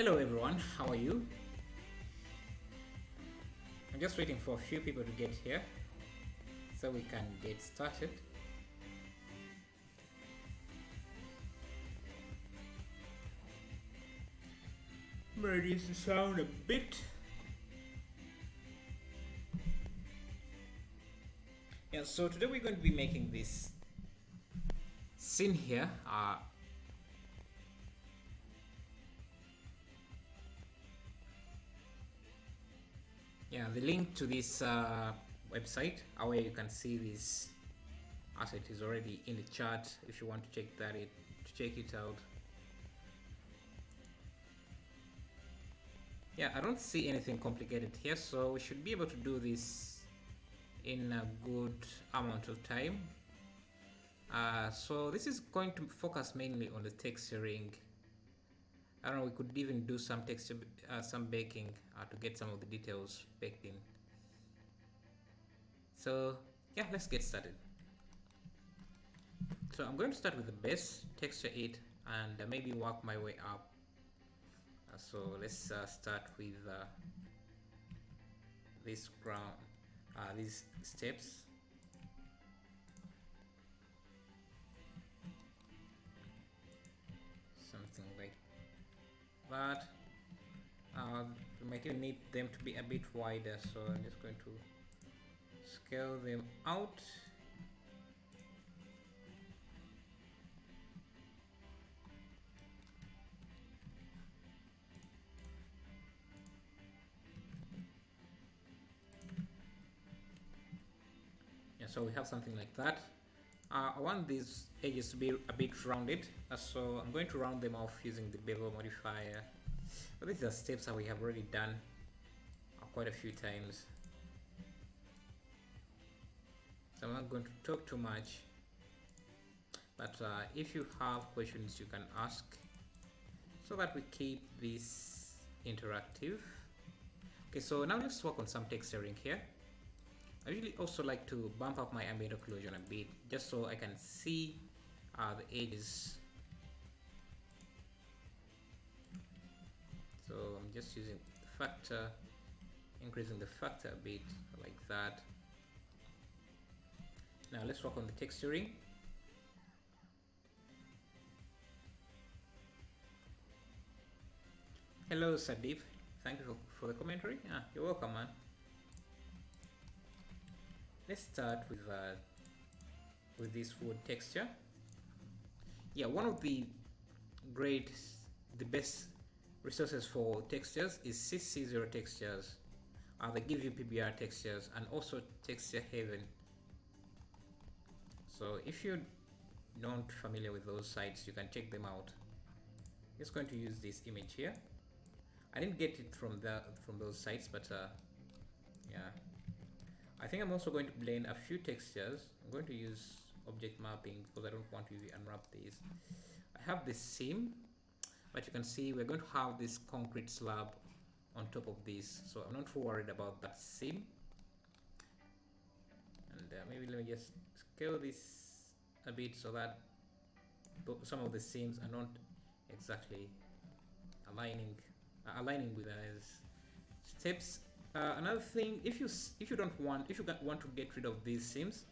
Hello everyone, how are you? I'm just waiting for a few people to get here so we can get started. Reduce the sound a bit. Yeah, so today we're going to be making this scene here. Yeah, the link to this website, where you can see this asset is already in the chat if you want to check it out. Yeah, I don't see anything complicated here, so we should be able to do this in a good amount of time. So this is going to focus mainly on the texturing. I don't know, we could even do some texture, some baking to get some of the details baked in. So yeah, let's get started. So I'm going to start with the base, texture it, and maybe work my way up. So let's start with this ground, these steps. Something like that. We might even need them to be a bit wider, so I'm just going to scale them out. Yeah, so we have something like that. I want these edges to be a bit rounded, so I'm going to round them off using the bevel modifier. But these are steps that we have already done quite a few times, so I'm not going to talk too much. But if you have questions, you can ask, so that we keep this interactive. Okay, so now let's work on some texturing here. I usually also like to bump up my ambient occlusion a bit, just so I can see the edges. So I'm just using the factor, increasing the factor a bit like that. Now let's work on the texturing. Hello Sadip, thank you for the commentary. You're welcome, man. Let's start with this wood texture. Yeah, one of the best resources for textures is CC0 textures. They give you PBR textures and also texture haven. So if you're not familiar with those sites, you can check them out. Just going to use this image here. I didn't get it from those sites, but yeah. I think I'm also going to blend a few textures. I'm going to use object mapping because I don't want to unwrap these. I have this seam, but you can see we're going to have this concrete slab on top of this, so I'm not too worried about that seam. And maybe let me just scale this a bit so that some of the seams are not exactly aligning with those steps. Another thing, if you want to get rid of these seams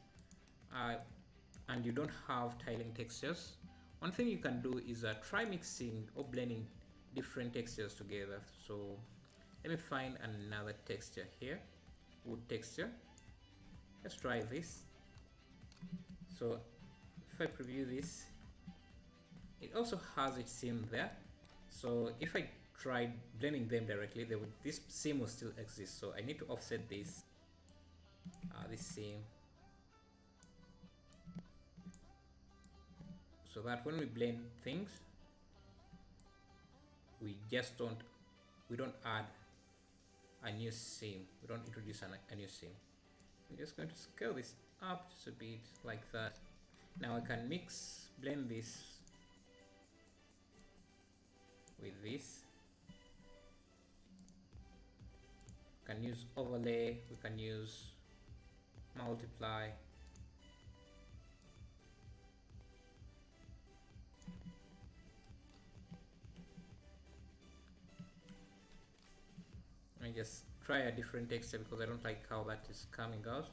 and you don't have tiling textures, one thing you can do is try mixing or blending different textures together. So let me find another texture here, wood texture. Let's try this. So if I preview this, it also has its seam there. So if I tried blending them directly, this seam will still exist. So I need to offset this seam, so that when we blend things, we don't add a new seam. We don't introduce a new seam. I'm just going to scale this up just a bit like that. Now I can blend this with this. We can use overlay, we can use multiply. just try a different texture because I don't like how that is coming out.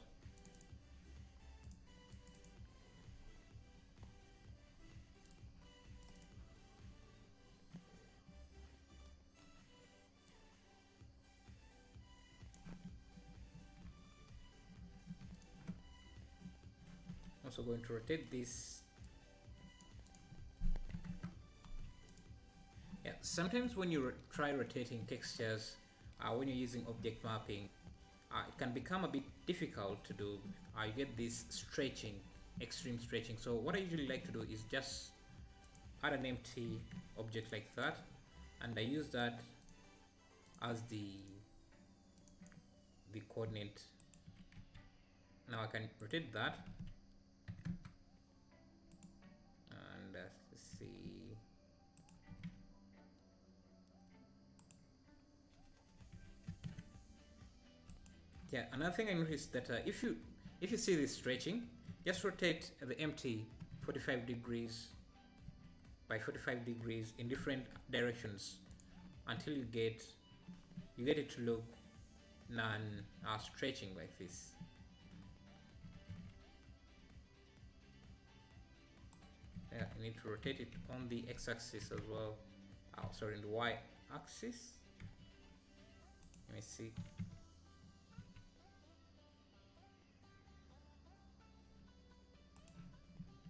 Also going to rotate this. Yeah, sometimes when you try rotating textures, when you're using object mapping, it can become a bit difficult to do. You get this stretching, extreme stretching. So what I usually like to do is just add an empty object like that, and I use that as the coordinate. Now I can rotate that, and let's see. Yeah, another thing I noticed that if you see this stretching, just rotate the empty 45 degrees by 45 degrees in different directions until you get it to look stretching like this. Yeah, you need to rotate it on the x-axis as well. Sorry, in the y-axis. Let me see.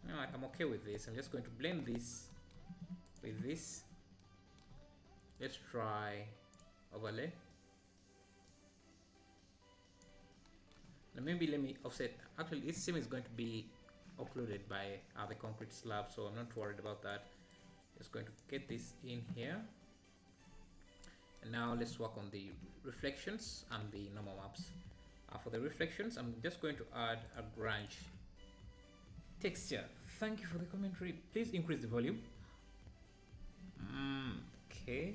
No, I'm okay with this. I'm just going to blend this with this. Let's try overlay. Now maybe let me offset. Actually, this sim is going to be occluded by the concrete slab, so I'm not worried about that. Just going to get this in here. And now let's work on the reflections and the normal maps. For the reflections, I'm just going to add a grunge texture. Thank you for the commentary. Please increase the volume. Okay.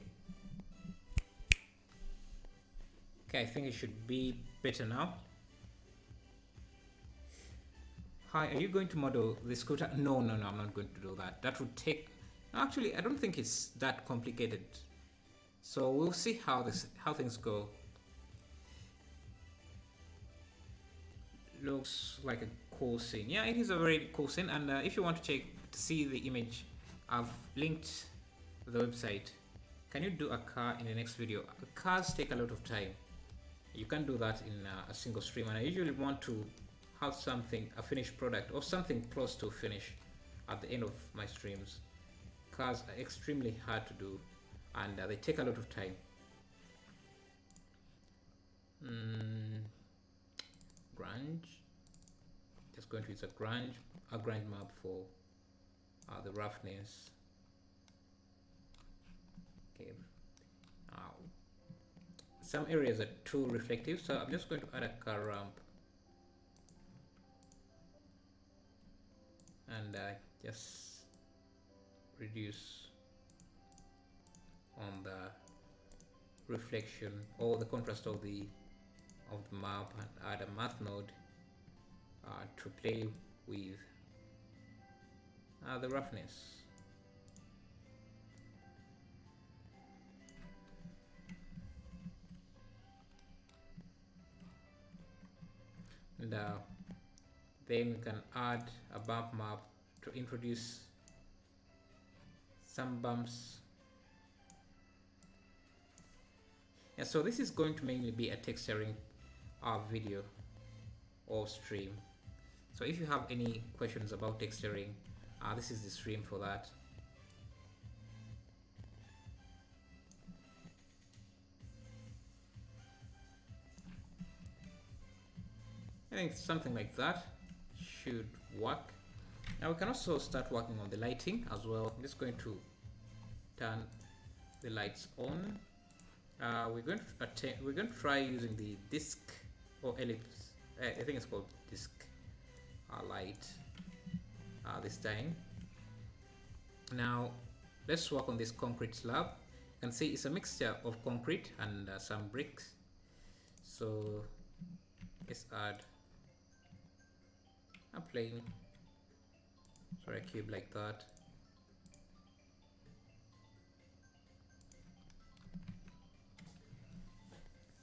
Okay, I think it should be better now. Hi, are you going to model the scooter? No, I'm not going to do that. That would take... Actually, I don't think it's that complicated. So we'll see how things go. Looks like a cool scene. Yeah, it is a very cool scene. And if you want to see the image, I've linked the website. Can you do a car in the next video? Cars take a lot of time. You can't do that in a single stream, and I usually want to have a finished product or something close to finish at the end of my streams. Cars are extremely hard to do, and they take a lot of time. Grunge. Just going to use a grunge map for the roughness. Okay. Some areas are too reflective, so I'm just going to add a car ramp and just reduce on the reflection or the contrast of the map, and add a math node to play with the roughness. And then we can add a bump map to introduce some bumps. Yeah, so this is going to mainly be a texturing video or stream. So if you have any questions about texturing, this is the stream for that. I think something like that should work. Now we can also start working on the lighting as well. I'm just going to turn the lights on. We're going to try using the disc or ellipse. I think it's called disc light this time. Now let's work on this concrete slab. You can see it's a mixture of concrete and some bricks. So let's add a plane, sorry, a cube like that.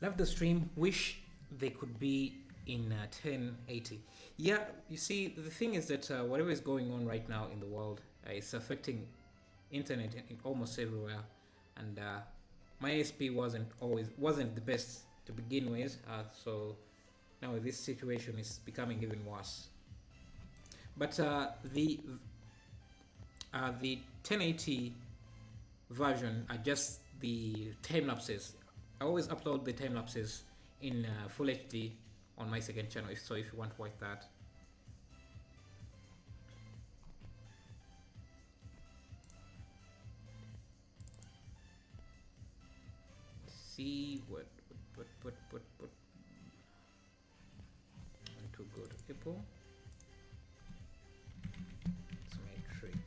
Love the stream. Wish they could be in 1080. Yeah, you see, the thing is that whatever is going on right now in the world is affecting internet in almost everywhere, and my ASP wasn't the best to begin with. So now this situation is becoming even worse. But the 1080 version are just the time lapses. I always upload the time lapses in full HD on my second channel. So if you want to watch that, see what want to go to Apple. Isometric.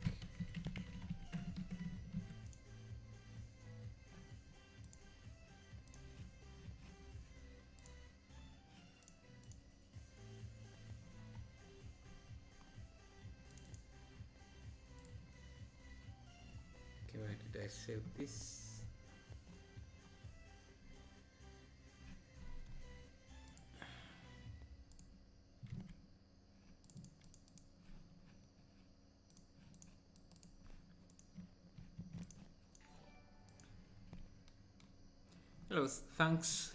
Okay, where did I save this? Hello, thanks,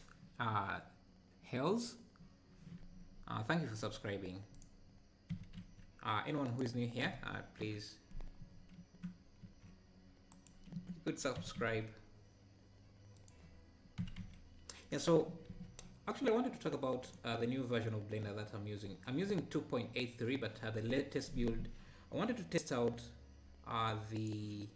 Hells. Thank you for subscribing. Anyone who is new here, please, you could subscribe. Yeah, so actually I wanted to talk about the new version of Blender that I'm using. I'm using 2.83, but the latest build, I wanted to test out the...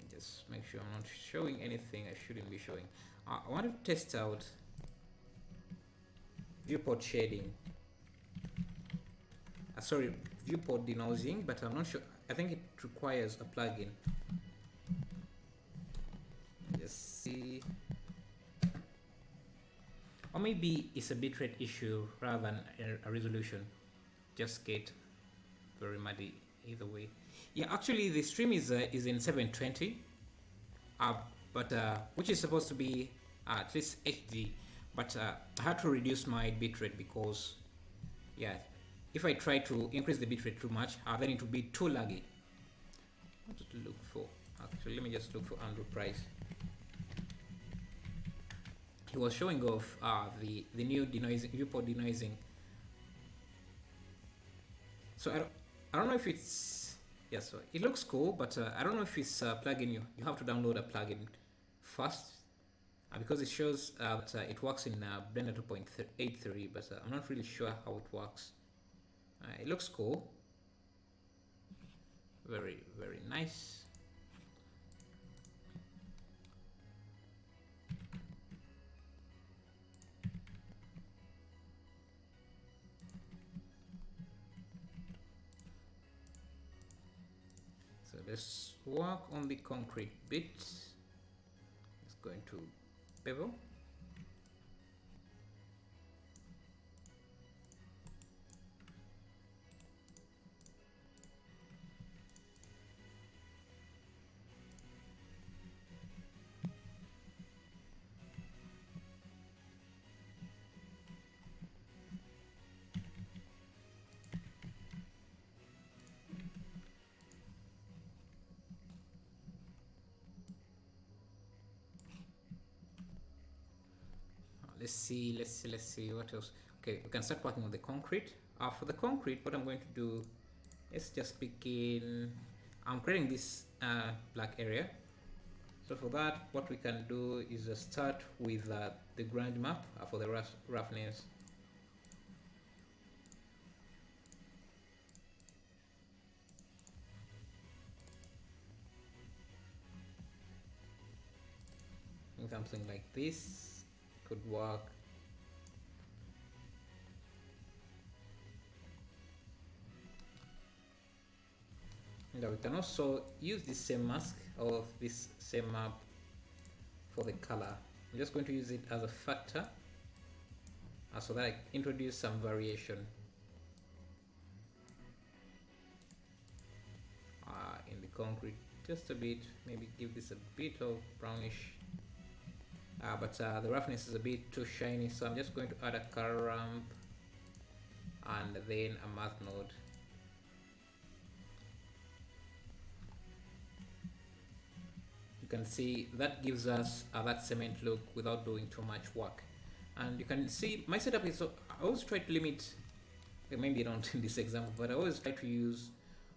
Just make sure I'm not showing anything I shouldn't be showing. I wanted to test out viewport shading. Sorry, viewport denoising, but I'm not sure. I think it requires a plugin. Just see. Or maybe it's a bitrate issue rather than a resolution. Just get very muddy either way. Yeah, actually the stream is in 720, but which is supposed to be at least HD, but I had to reduce my bitrate because, yeah, if I try to increase the bitrate too much, then it will be too laggy. What to look for? Actually, let me just look for Andrew Price. He was showing off the new denoising, viewport denoising. So I don't know if it's... Yeah, so it looks cool, but I don't know if it's a plugin. You have to download a plugin first because it shows that it works in Blender 2.83, but I'm not really sure how it works. It looks cool. Very, very nice. So let's work on the concrete bit. It's going to bevel. Let's see what else. Okay, we can start working on the concrete. For the concrete, what I'm going to do, let's just begin. I'm creating this black area. So for that, what we can do is start with the ground map for the roughness. Something like this could work. Now we can also use this same mask or this same map for the color. I'm just going to use it as a factor so that I introduce some variation in the concrete, just a bit. Maybe give this a bit of brownish but the roughness is a bit too shiny, so I'm just going to add a color ramp and then a math node. You can see that gives us that cement look without doing too much work. And you can see my setup is, so I always try to limit, maybe not in this example, but I always try to use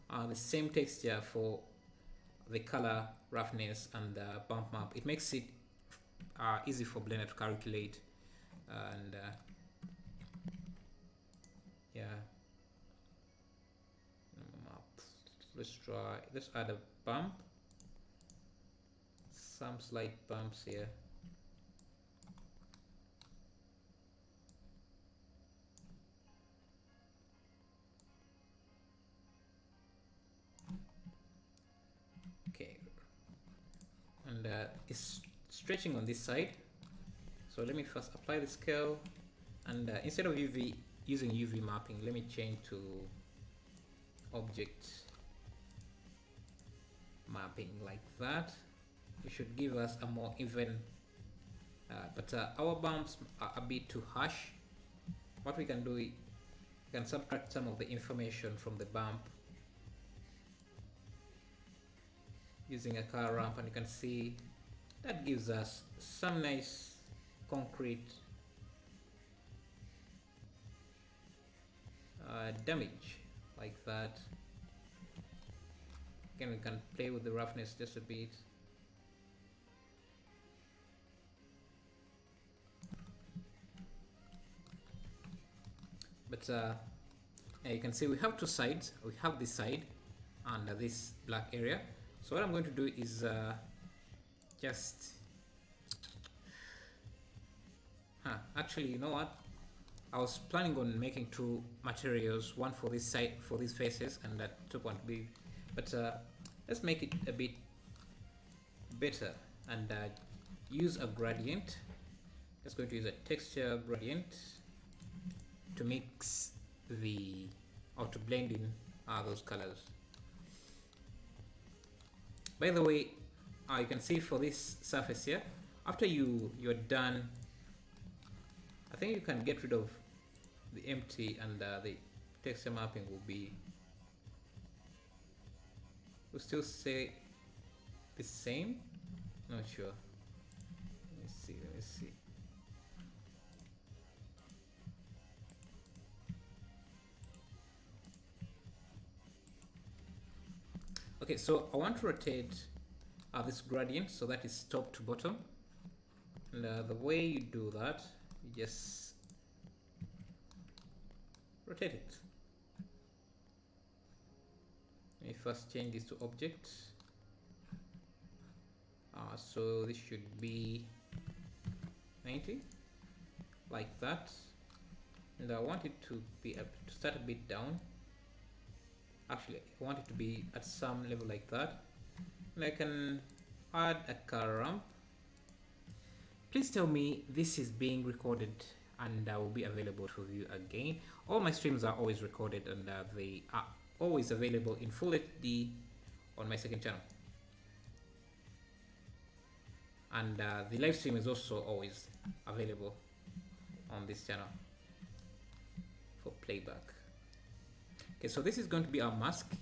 the same texture for the color, roughness, and the bump map. It makes it easy for Blender to calculate. And yeah, let's add a bump, some slight bumps here. Okay, and it's stretching on this side, so let me first apply the scale, and instead of using UV mapping, let me change to object mapping like that. It should give us a more even, but our bumps are a bit too harsh. What we can do, we can subtract some of the information from the bump using a color ramp, and you can see that gives us some nice concrete damage like that. Again, we can play with the roughness just a bit. But you can see we have two sides. We have this side and this black area. So what I'm going to do is just actually, you know what, I was planning on making two materials, one for this side, for these faces, and that top one to be, but let's make it a bit better and use a gradient. Just going to use a texture gradient to mix the, or to blend in those colors. By the way, you can see for this surface here, after you're done, I think you can get rid of the empty, and the texture mapping will still stay the same. Not sure. Let me see. Okay, so I want to rotate this gradient so that is top to bottom, and the way you do that, you just rotate it. Let me first change this to object. So this should be 90, like that, and I want it to be to start a bit down. Actually, I want it to be at some level like that, and I can add a color ramp. Please tell me this is being recorded and will be available to view again. All my streams are always recorded, and they are always available in full HD on my second channel, and the live stream is also always available on this channel for playback. Okay, so this is going to be our mask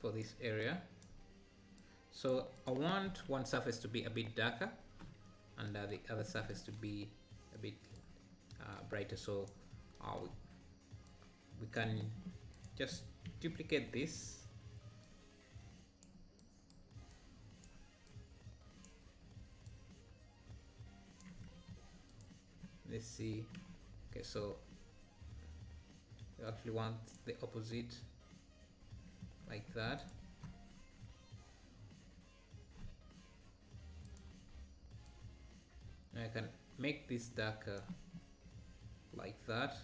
for this area. So I want one surface to be a bit darker and the other surface to be a bit brighter. So we can just duplicate this. Let's see. Okay, so you actually want the opposite like that. I can make this darker like that.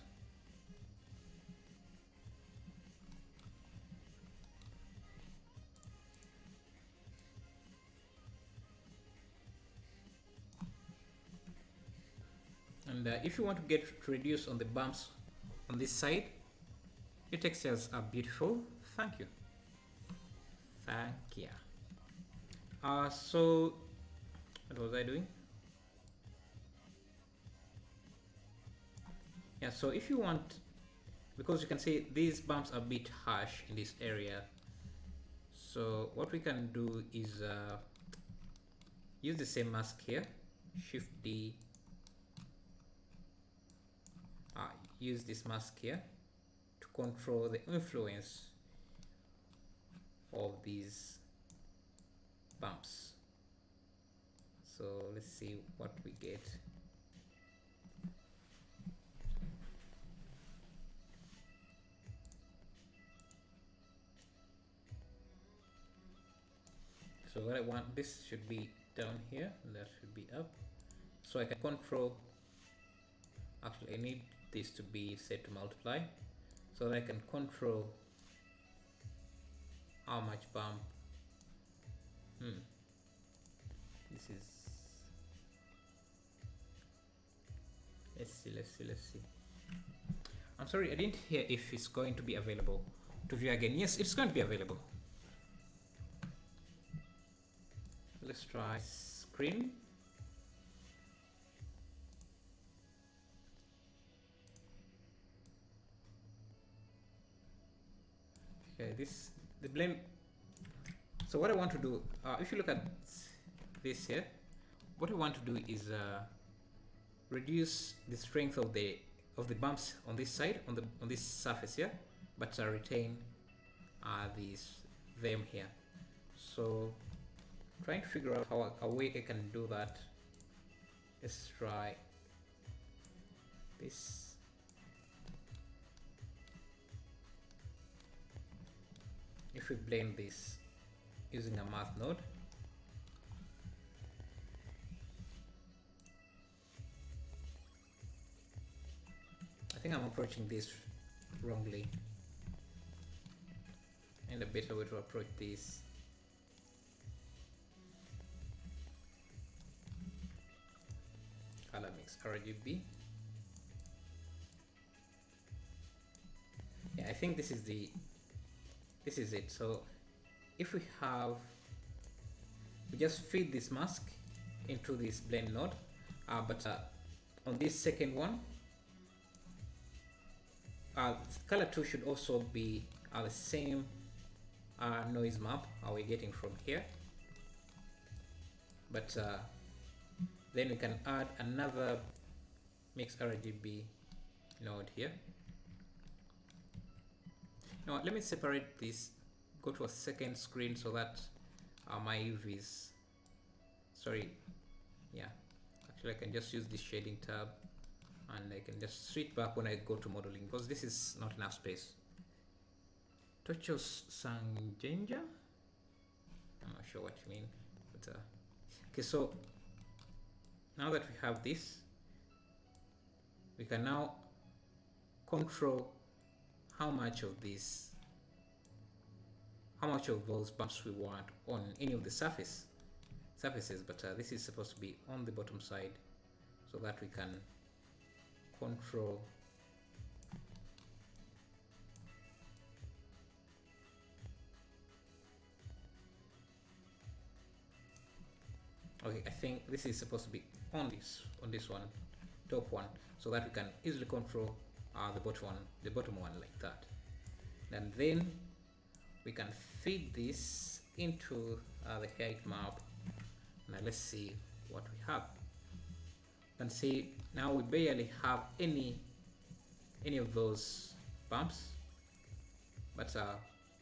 And if you want to get to reduce on the bumps on this side, your textures are beautiful. Thank you. Thank you. So What was I doing? Yeah, so if you want, because you can see these bumps are a bit harsh in this area, so what we can do is use the same mask here, Shift D, use this mask here to control the influence of these bumps. So let's see what we get. So what I want, this should be down here and that should be up, so I can control. Actually, I need this to be set to multiply so that I can control how much bump. This is, let's see. I'm sorry, I didn't hear if it's going to be available to view again. Yes, it's going to be available. Let's try screen. Okay, the blend. So what I want to do, if you look at this here, what I want to do is reduce the strength of the bumps on this side, on this surface here, but retain them here. So trying to figure out how a way I can do that. Let's try this. If we blend this using a math node, I think I'm approaching this wrongly, and a better way to approach this. Color mix RGB. Yeah, I think this is it. So if we just feed this mask into this blend node, but on this second one, color 2 should also be the same noise map we're getting from here, but then we can add another mix RGB node here. Now let me separate this, go to a second screen so that my UVs, sorry, yeah, actually I can just use this shading tab and I can just switch back when I go to modeling, because this is not enough space. Tochos Sangenja, I'm not sure what you mean, but okay, so now that we have this, we can now control how much of those bumps we want on any of the surfaces, but this is supposed to be on the bottom side so that we can control okay, I think this is supposed to be on this one, top one, so that we can easily control the bottom one like that. And then we can feed this into the height map. Now let's see what we have. You can see now we barely have any of those bumps, but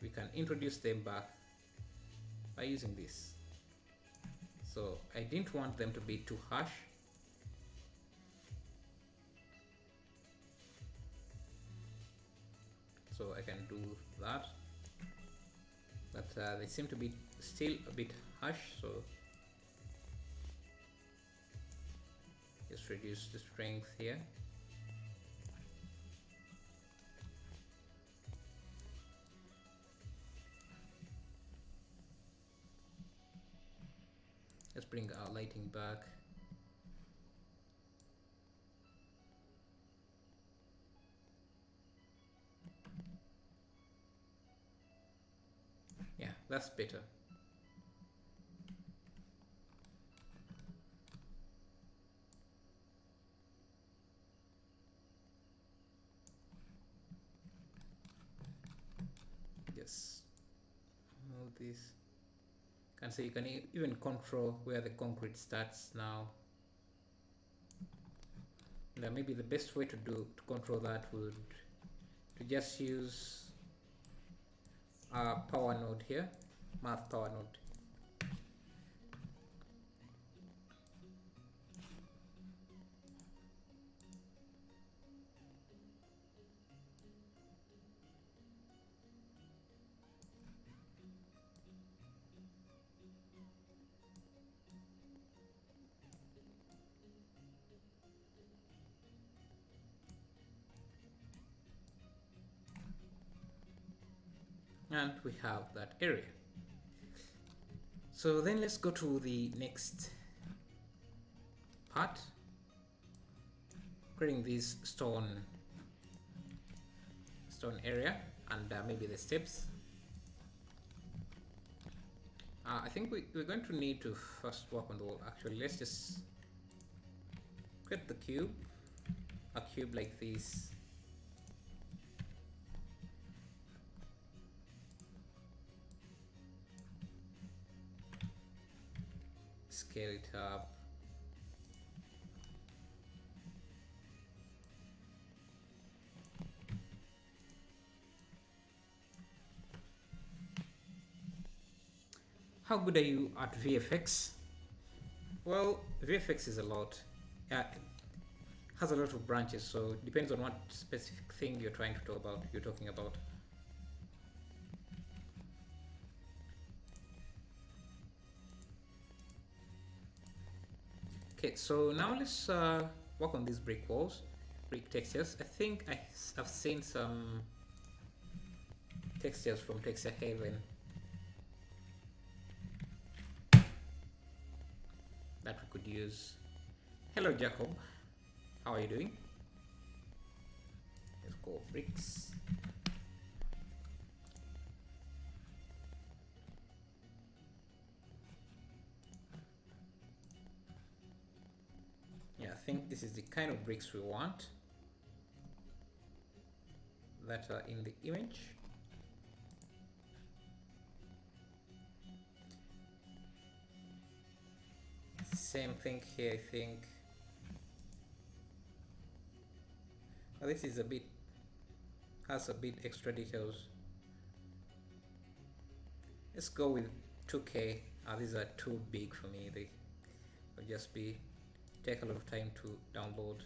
we can introduce them back by using this. So I didn't want them to be too harsh, so I can do that, but they seem to be still a bit harsh, so just reduce the strength here. Let's bring our lighting back. Yeah, that's better. this. You can see you can even control where the concrete starts now. Now maybe the best way to control that would to just use our power node here, math power node. And we have that area. So then let's go to the next part, creating this stone area and maybe the steps. I think we're going to need to first work on the wall. Actually, let's just create the cube, a cube like this. Scale it up. How good are you at VFX? Well, VFX is a lot. It has a lot of branches, so it depends on what specific thing you're trying to talk about. You're talking about. Okay, so now let's work on these brick walls, brick textures. I think I've seen some textures from Texture Haven that we could use. Hello Jacob, how are you doing? Let's go bricks. Yeah, I think this is the kind of bricks we want that are in the image. Same thing here, I think. This is has a bit extra details. Let's go with 2K. These are too big for me. They will just take a lot of time to download.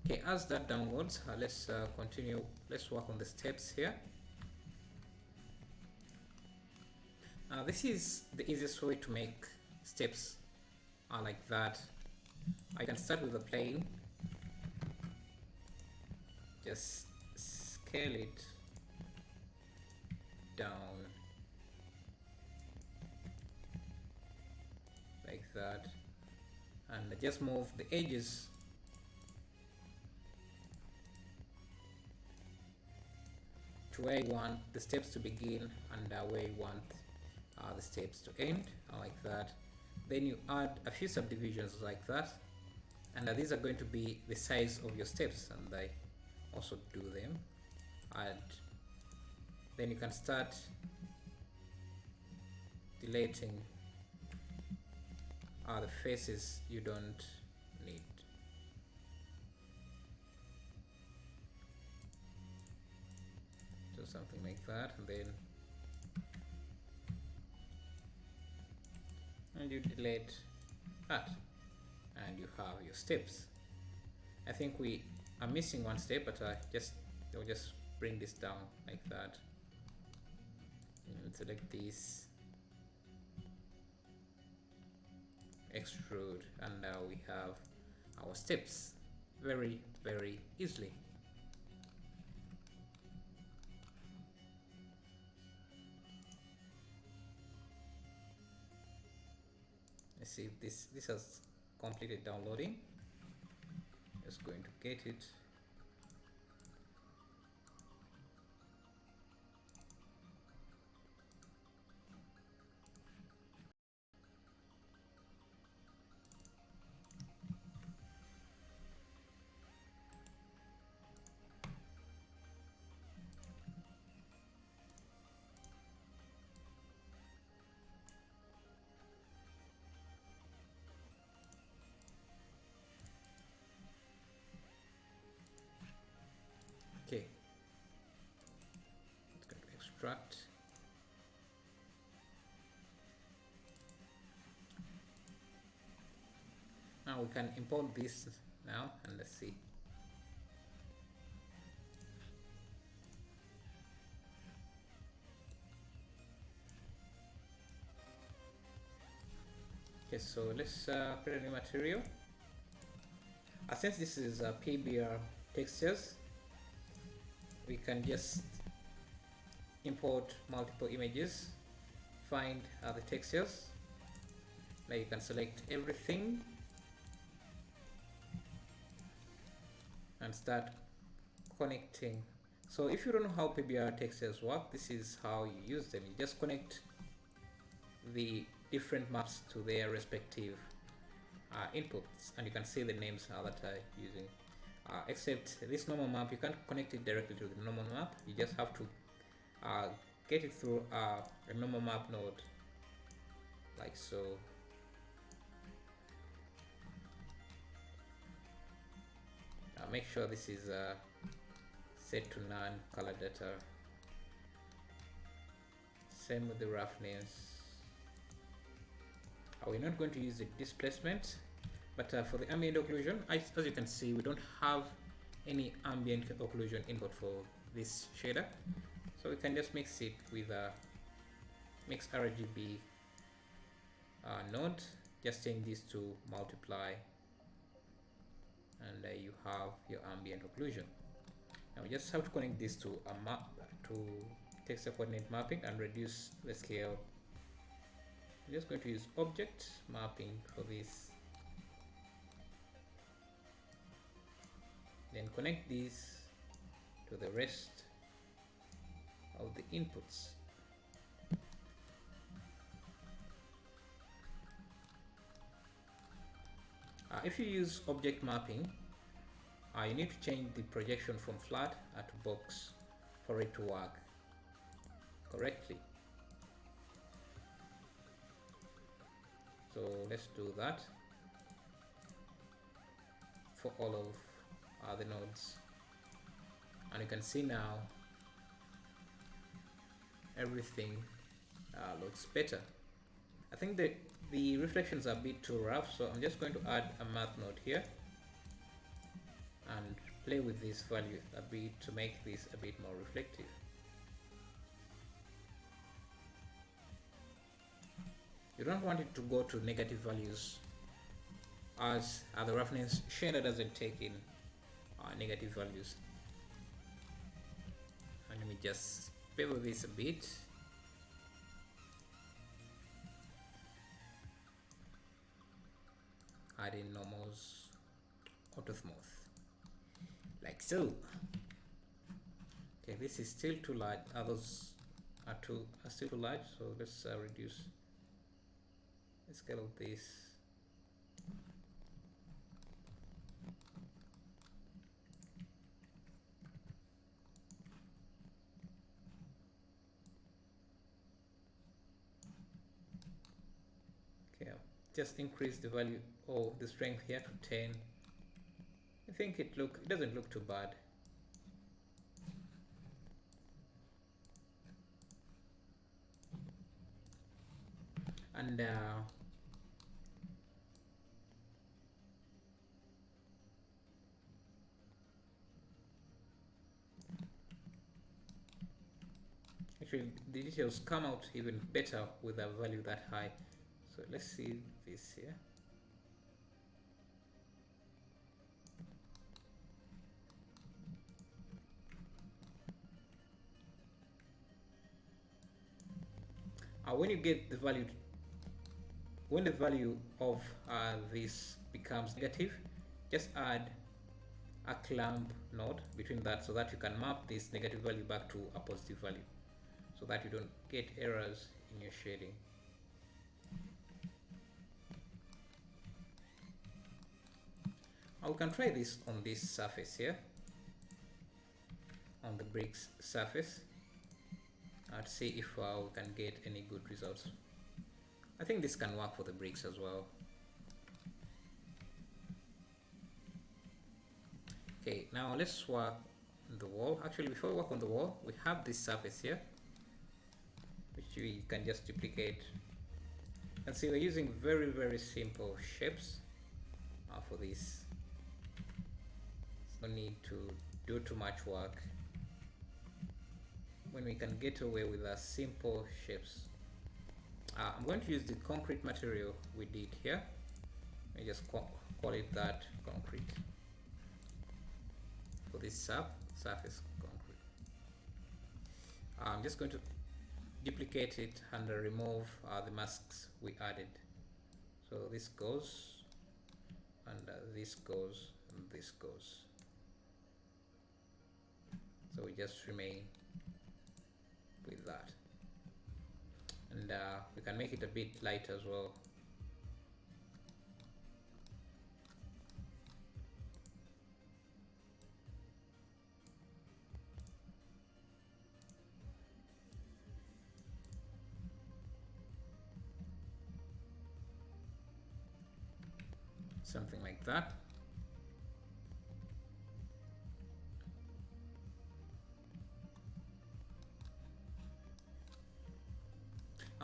Okay, as that downloads, let's continue. Let's work on the steps here. This is the easiest way to make steps like that. I can start with a plane, just scale it down like that, and just move the edges to where you want the steps to begin and where you want the steps to end, like that. Then you add a few subdivisions like that, and these are going to be the size of your steps, and I also do them. And then you can start deleting the faces you don't need. So something like that, and you delete that, and you have your steps. I think we are missing one step, but I'll just bring this down like that and select this, extrude, and now we have our steps very easily. Let's see if this has completed downloading. Just going to get it. extract. Now we can import this now, and let's see. Okay, so let's create a new material. Since this is PBR textures, we can just import multiple images, find the textures. Now you can select everything and start connecting. So if you don't know how PBR textures work, this is how you use them. You just connect the different maps to their respective inputs, and you can see the names that are using. Except this normal map, you can't connect it directly to the normal map. You just have to get it through a normal map node, like so. Make sure this is set to none, color data. Same with the roughness. We're not going to use the displacement, but for the ambient occlusion, as you can see, we don't have any ambient occlusion input for this shader, so we can just mix it with a mix RGB node. Just change this to multiply, and you have your ambient occlusion. Now we just have to connect this to a map, to texture coordinate mapping, and reduce the scale. I'm just going to use object mapping for this. Then connect these to the rest of the inputs. If you use object mapping, you need to change the projection from flat to box for it to work correctly. So let's do that for all of the nodes, and you can see now everything looks better. I think that the reflections are a bit too rough, so I'm just going to add a math node here and play with this value a bit to make this a bit more reflective. You don't want it to go to negative values, as the roughness shader doesn't take in negative values. And let me just bevel this a bit. Add in normals, auto smooth, like so. Okay, this is still too large. Others are still too large, so let's reduce the scale of this. Okay, just increase the value of the strength here to 10. I think it doesn't look too bad. And actually the details come out even better with a value that high. So let's see this here. When you get the value, when the value of this becomes negative, just add a clamp node between that, so that you can map this negative value back to a positive value, so that you don't get errors in your shading. We can try this on this surface here, on the bricks surface, to see if we can get any good results. I think this can work for the bricks as well. Okay, now let's work on the wall. Actually, before we work on the wall, we have this surface here. which we can just duplicate. And see, we're using very simple shapes for this. There's no need to do too much work when we can get away with simple shapes. I'm going to use the concrete material we did here. Let me just call it that, concrete, for this surface concrete. I'm just going to duplicate it and remove the masks we added. So this goes, and this goes, and this goes. So we just remain with that. And we can make it a bit light as well. Something like that.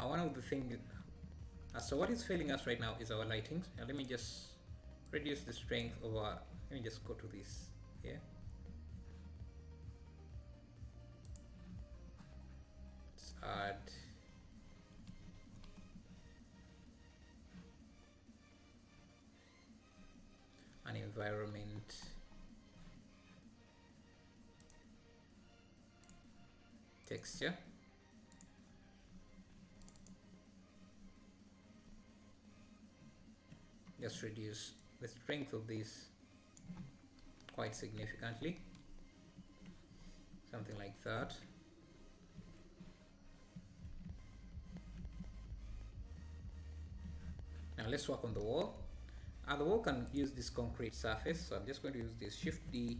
One of the things, so what is failing us right now is our lighting. Now let me just reduce the strength of our, let me just go to this here. Let's add an environment texture. Just reduce the strength of this quite significantly, something like that. Now let's work on the wall. The wall can use this concrete surface, so I'm just going to use this Shift D.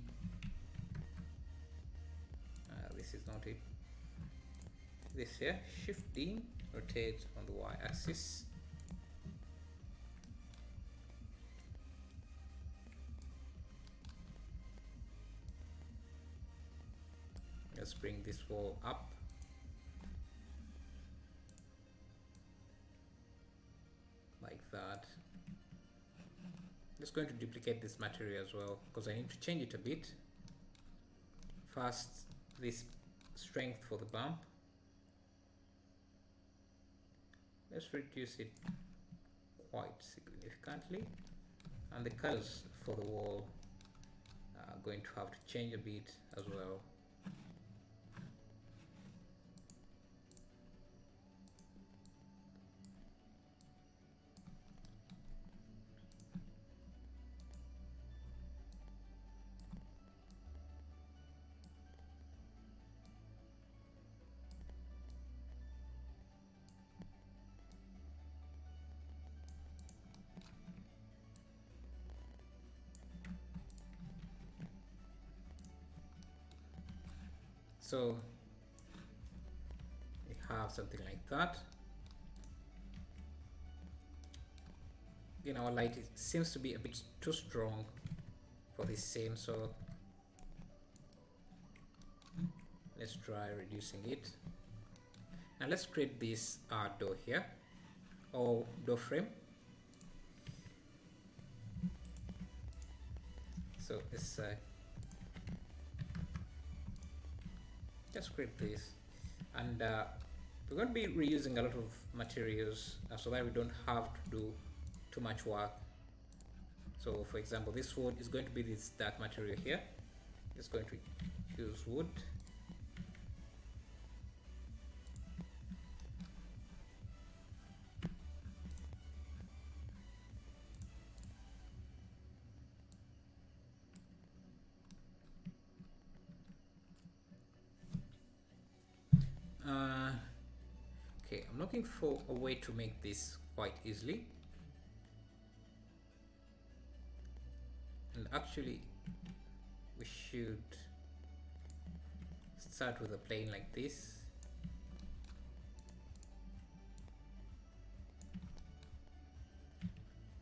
This is not it. This here, Shift D, rotate on the Y axis. Let's bring this wall up. Like that. Just going to duplicate this material as well because I need to change it a bit. First, this strength for the bump. Let's reduce it quite significantly. And the colors for the wall are going to have to change a bit as well. So we have something like that. Again, our light seems to be a bit too strong for this scene, so let's try reducing it. Now let's create this door here, or door frame. So let's just create this, and we're going to be reusing a lot of materials so that we don't have to do too much work. So for example, this wood is going to be this dark material here. Just going to use wood. Okay, I'm looking for a way to make this quite easily. And actually, we should start with a plane like this.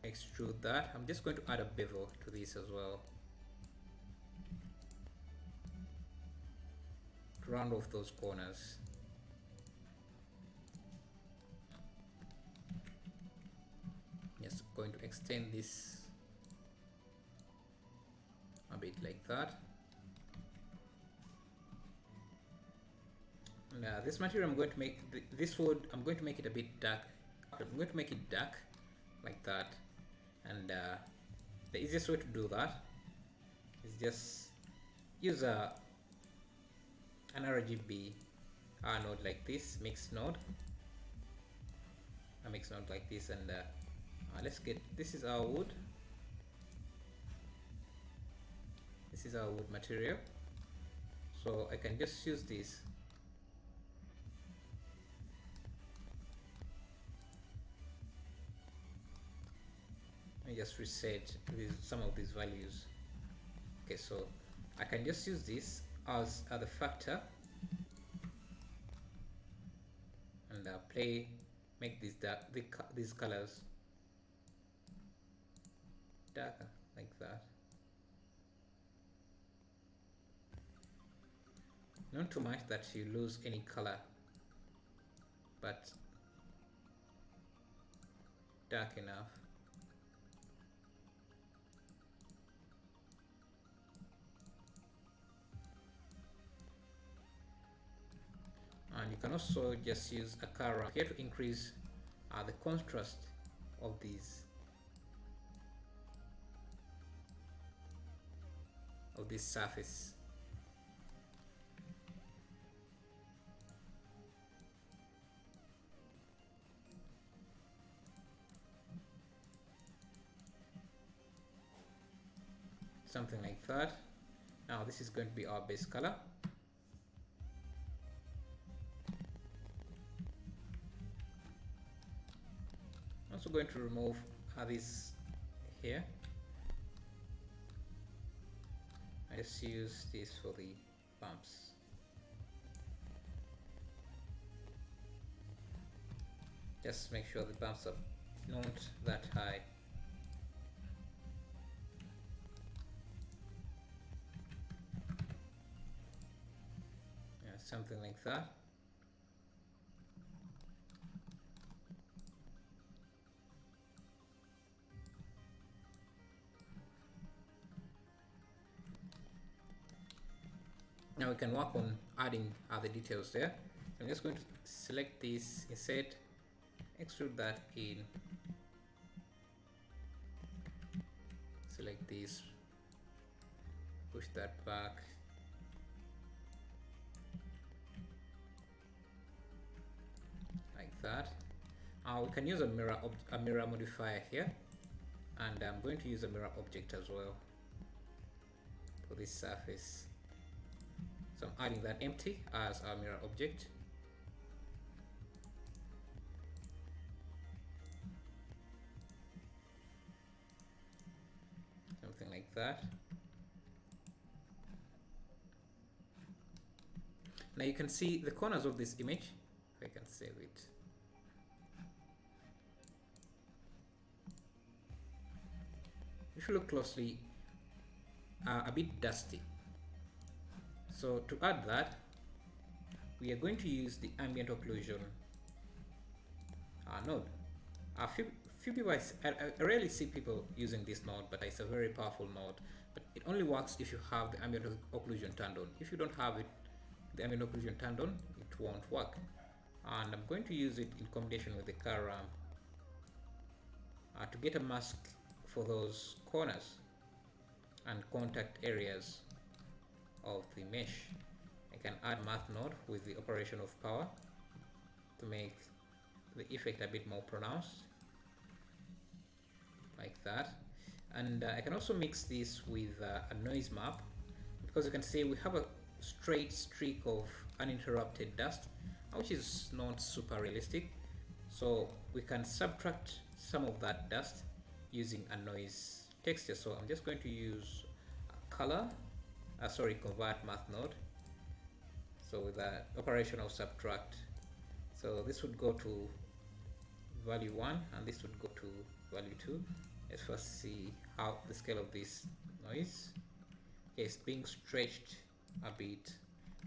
Extrude that. I'm just going to add a bevel to this as well, to round off those corners. going to extend this a bit like that. And this material I'm going to make, this wood, I'm going to make it a bit dark. I'm going to make it dark like that. And the easiest way to do that is just use an RGB node like this, mixed node. A mixed node like this, and let's get, this is our wood. This is our wood material. So I can just use this. Let me just reset some of these values. Okay, so I can just use this as the factor and make these these colors darker like that. Not too much that you lose any color, but dark enough. And you can also just use a color here to increase the contrast of this surface. Something like that. Now this is going to be our base color. I'm also going to remove this here. I just use this for the bumps. Just make sure the bumps are not that high. Yeah, something like that. Now we can work on adding other details there. So I'm just going to select this, insert, extrude that in, select this, push that back, like that. We can use a mirror modifier here, and I'm going to use a mirror object as well for this surface. So I'm adding that empty as our mirror object. Something like that. Now you can see the corners of this image. If I can save it. If you look closely, a bit dusty. So to add that, we are going to use the ambient occlusion node. Few people, I rarely see people using this node, but it's a very powerful node. But it only works if you have the ambient occlusion turned on. If you don't have it, the ambient occlusion turned on, it won't work. And I'm going to use it in combination with the car ramp to get a mask for those corners and contact areas of the mesh. I can add math node with the operation of power to make the effect a bit more pronounced, like that. And I can also mix this with a noise map, because you can see we have a straight streak of uninterrupted dust, which is not super realistic. So we can subtract some of that dust using a noise texture. So I'm just going to use a color, convert math node. So with the operation of subtract, so this would go to value 1 and this would go to value 2. Let's first see how the scale of this noise. Okay, it's being stretched a bit,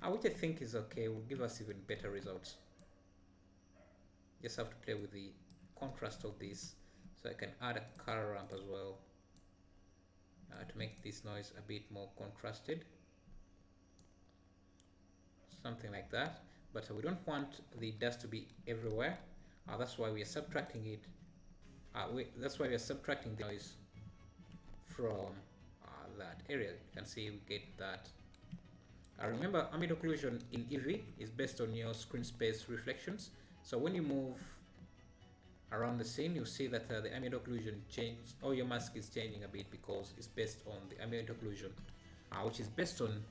which I think is okay, will give us even better results. Just have to play with the contrast of this So I can add a color ramp as well to make this noise a bit more contrasted, something like that. But we don't want the dust to be everywhere. That's why we are subtracting it. That's why we are subtracting the noise from that area. You can see we get that. Remember, ambient occlusion in Eevee is based on your screen space reflections. So when you move around the scene, you see that the ambient occlusion changes, or your mask is changing a bit because it's based on the ambient occlusion, which is based on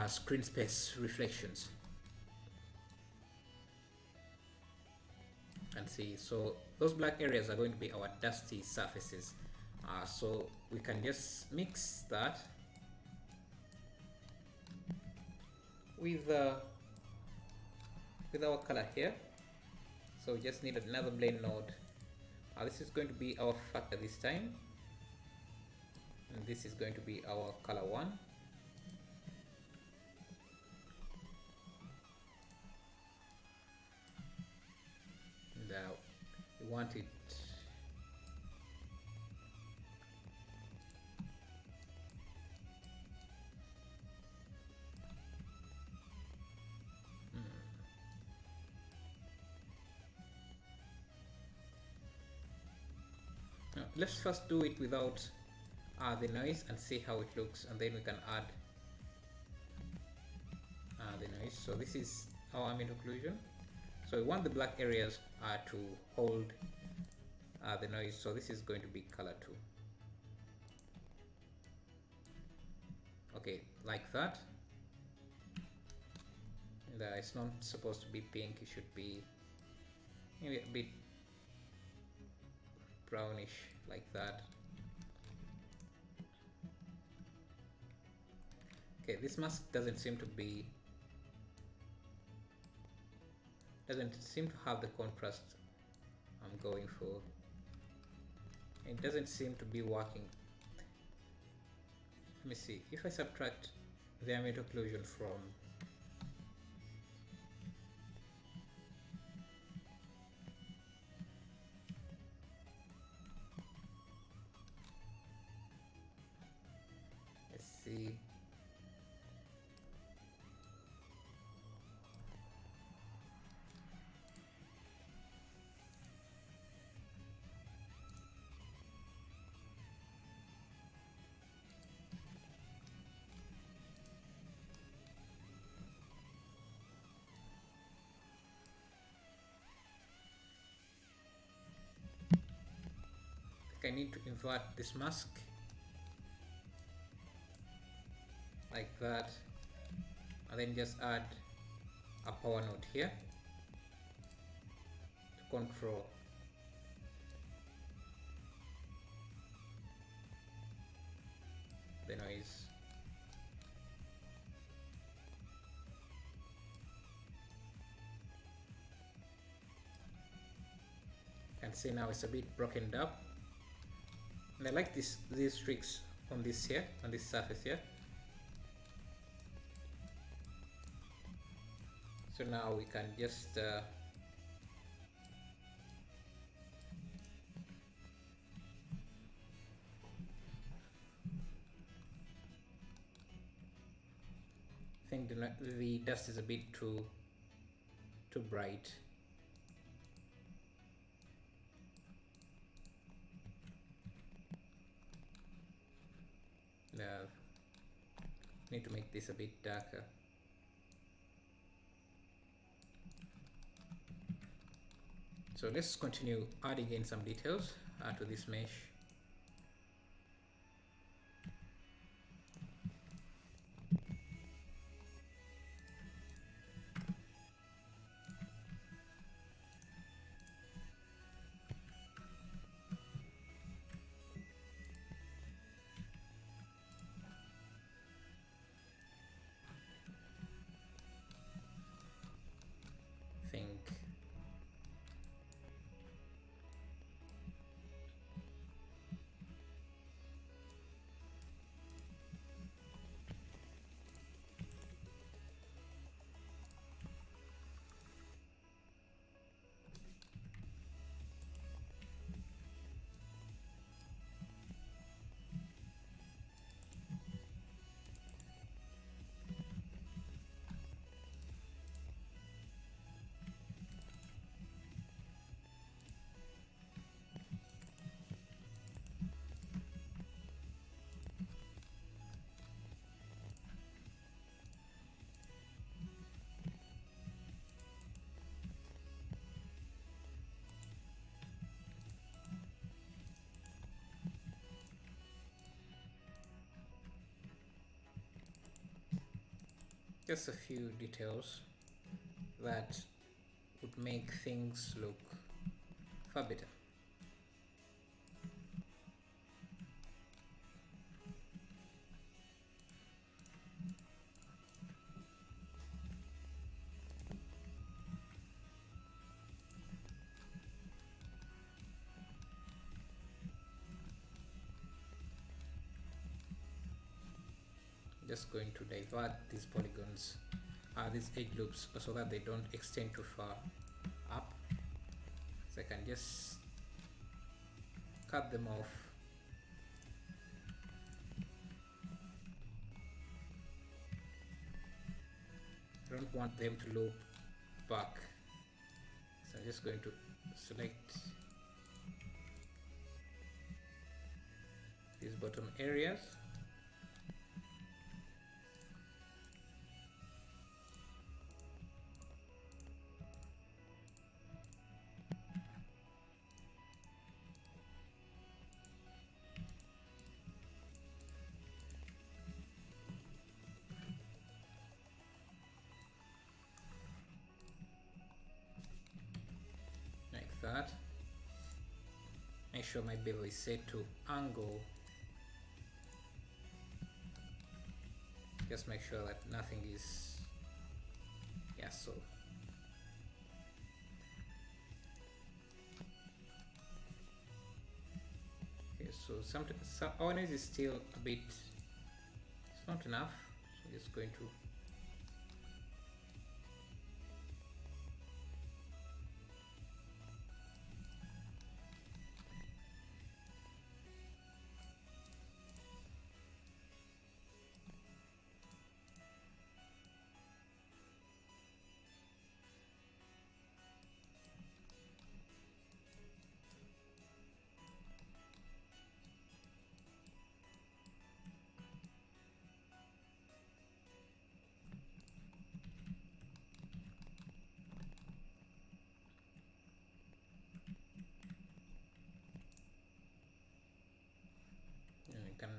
screen space reflections. And see, so those black areas are going to be our dusty surfaces. So we can just mix that with our color here. So we just need another blend node. This is going to be our factor this time, and this is going to be our color 1. And we want it let's first do it without the noise and see how it looks, and then we can add the noise. So this is our ambient occlusion. So we want the black areas to hold the noise, so this is going to be color 2. Okay, like that. And, it's not supposed to be pink, it should be maybe a bit brownish, like that. Okay, this mask doesn't seem to have the contrast I'm going for. It doesn't seem to be working. Let me see, if I subtract the ambient occlusion from see. I need to invert this mask like that, and then just add a power node here to control the noise. You can see now it's a bit broken up, and I like these streaks on this surface here. So now we can just think the dust is a bit too bright. Need to make this a bit darker. So let's continue adding in some details to this mesh. Think. just a few details that would make things look far better. Just going to divert these polygons, these edge loops, so that they don't extend too far up. So I can just cut them off. I don't want them to loop back, so I'm just going to select these bottom areas. That. Make sure my bevel is set to angle. Just make sure that nothing is, yeah, so. Okay, so some our noise is still a bit, it's not enough, so I'm just going to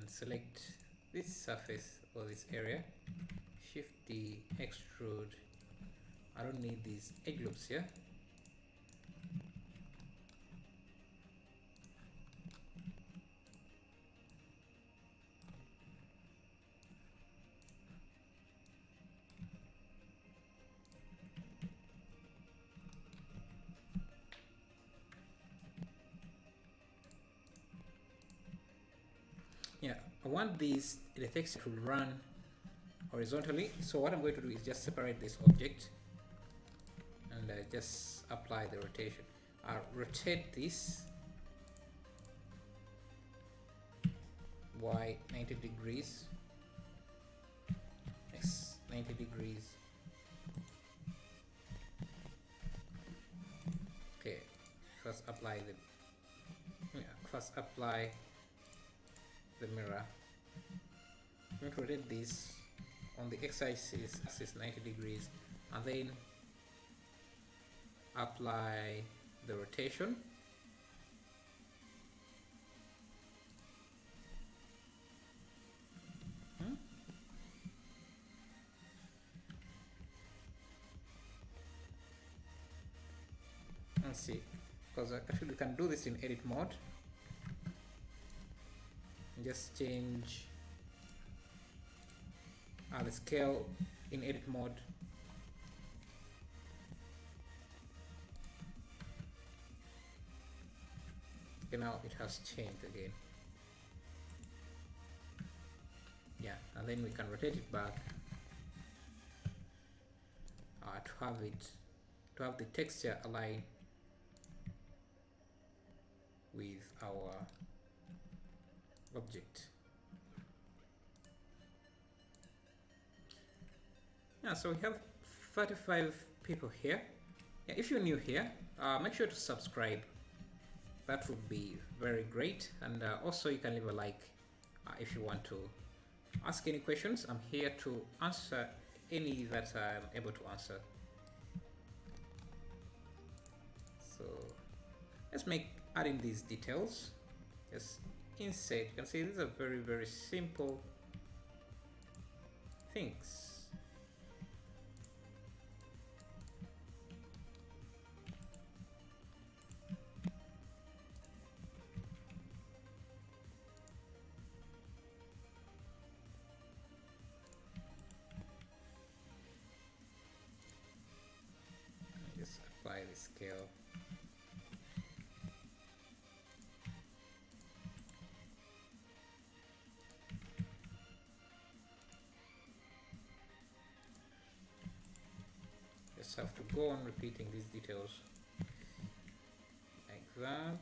select this surface or this area, shift the extrude. I don't need these edge loops here. Yeah, I want the texture to run horizontally, so what I'm going to do is just separate this object and just apply the rotation. I'll rotate this y 90 degrees, x 90 degrees. Okay, first apply the mirror. I'm going to rotate this on the x-axis 90 degrees and then apply the rotation. Let's see, because actually we can do this in edit mode. Just change the scale in edit mode. Okay, now it has changed again. Yeah, and then we can rotate it back to have the texture align with our object. Yeah, so we have 35 people here. Yeah, if you're new here, make sure to subscribe. That would be very great. And also you can leave a like if you want to ask any questions. I'm here to answer any that I'm able to answer. So let's add in these details. Just insert. You can see these are very simple things. just have to go on repeating these details like that.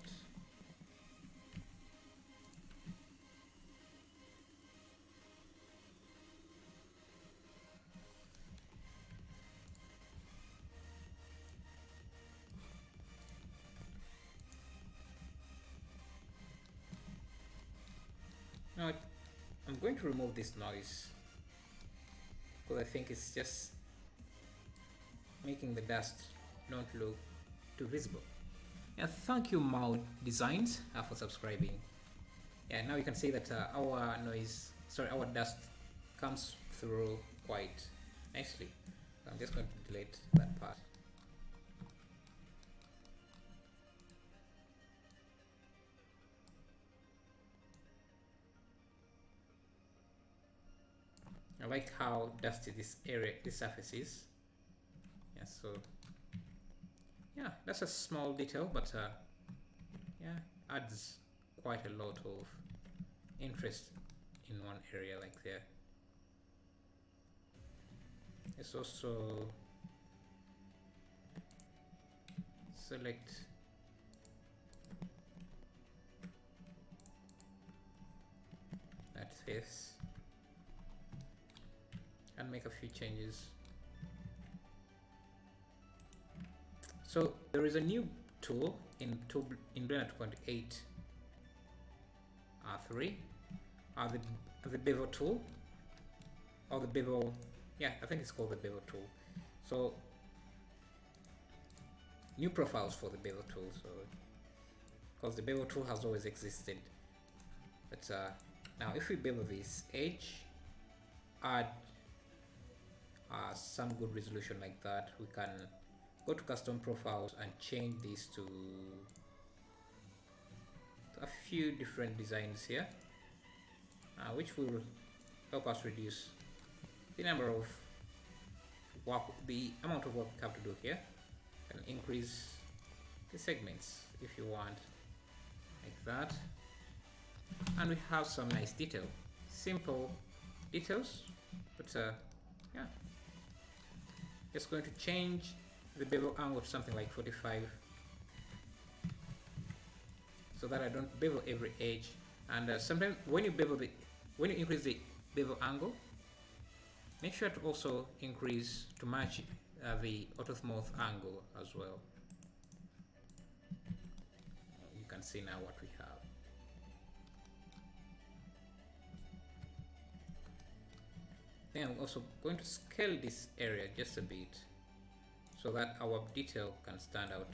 Now I'm going to remove this noise because I think it's just making the dust not look too visible. Yeah, thank you Mao Designs for subscribing. Yeah, now you can see that our dust comes through quite nicely. So I'm just going to delete that part. I like how dusty this surface is. Yeah, so yeah, that's a small detail, but yeah, adds quite a lot of interest in one area like there. Let's also select that face and make a few changes. So there is a new tool in Blender 2.8 R3, the bevel tool, or the bevel, yeah, I think it's called the bevel tool. So new profiles for the bevel tool, so because the bevel tool has always existed, but now if we bevel this edge, add some good resolution like that, we can go to custom profiles and change these to a few different designs here, which will help us reduce the amount of work we have to do here, and increase the segments if you want, like that. And we have some nice detail, simple details, but yeah, just going to change the bevel angle to something like 45 so that I don't bevel every edge. And sometimes when you increase the bevel angle, make sure to also increase to match the orthomoth angle as well. You can see now what we have. Then I'm also going to scale this area just a bit so that our detail can stand out.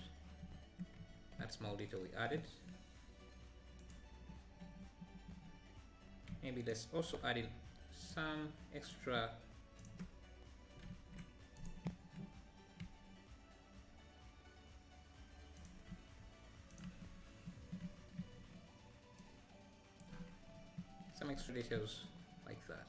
That small detail we added. Maybe let's also add in some extra details like that.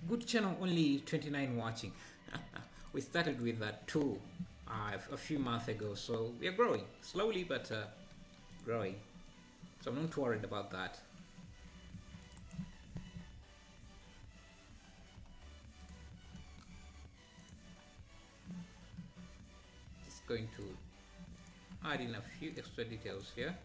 Good channel, only 29 watching. We started with that 2 a few months ago, so we are growing slowly, but growing. So I'm not worried about that. Just going to add in a few extra details here.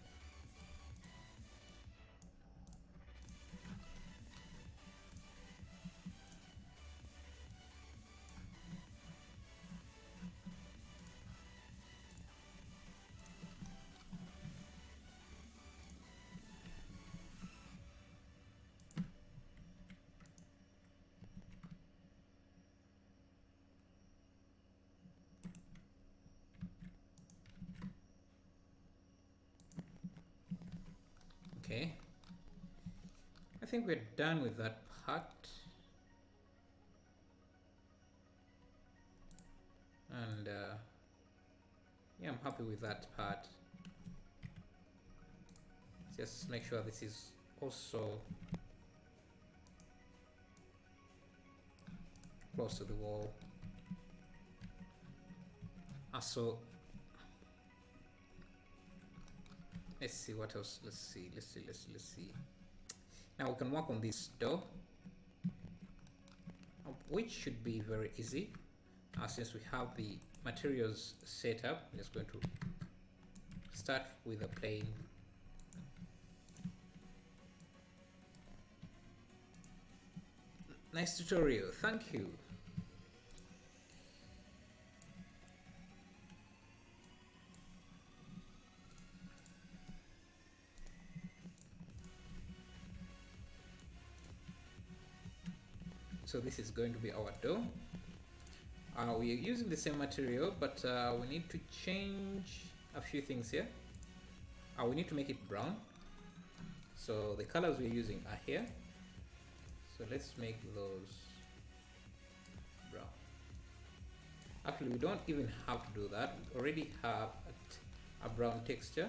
Okay, I think we're done with that part, and yeah, I'm happy with that part. Just make sure this is also close to the wall. So Let's see what else. Let's see. Now we can work on this door, which should be very easy. Since we have the materials set up, I'm just going to start with a plain nice tutorial. Thank you. So this is going to be our door. We are using the same material, but we need to change a few things here. We need to make it brown. So the colors we're using are here. So let's make those brown. Actually, we don't even have to do that. We already have a brown texture.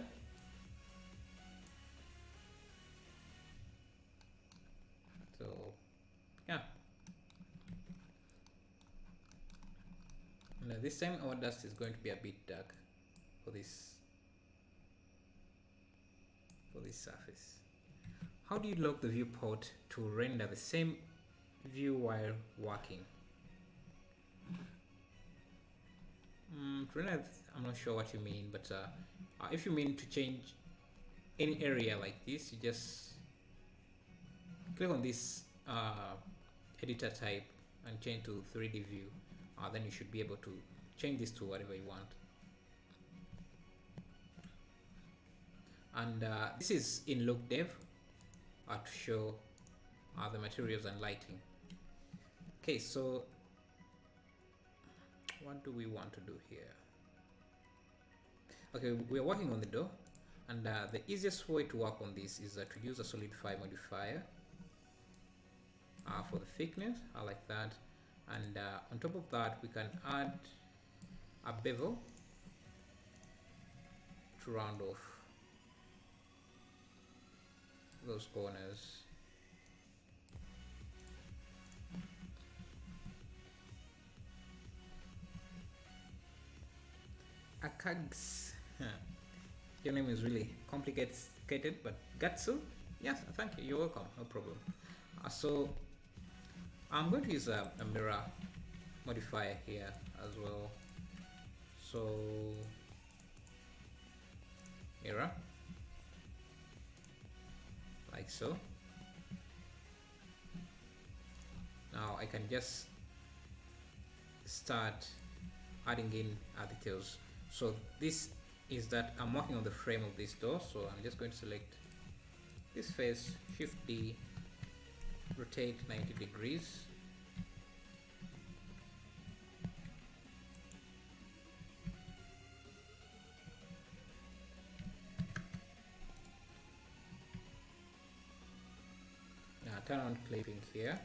So yeah. Now this time our dust is going to be a bit dark for this surface. How do you lock the viewport to render the same view while working? I'm not sure what you mean, but if you mean to change any area like this, you just click on this editor type and change to 3D view. Then you should be able to change this to whatever you want. And this is in look dev to show the materials and lighting. Okay, so what do we want to do here? Okay, we're working on the door, and the easiest way to work on this is to use a solidify modifier for the thickness. I like that. And on top of that, we can add a bevel to round off those corners. Akags. Your name is really complicated, but Gatsu? Yes, thank you. You're welcome. No problem. So I'm going to use a mirror modifier here as well. So mirror, like so. Now I can just start adding in details. So this is that I'm working on the frame of this door, so I'm just going to select this face, Shift D, rotate 90 degrees. Now turn on clipping here.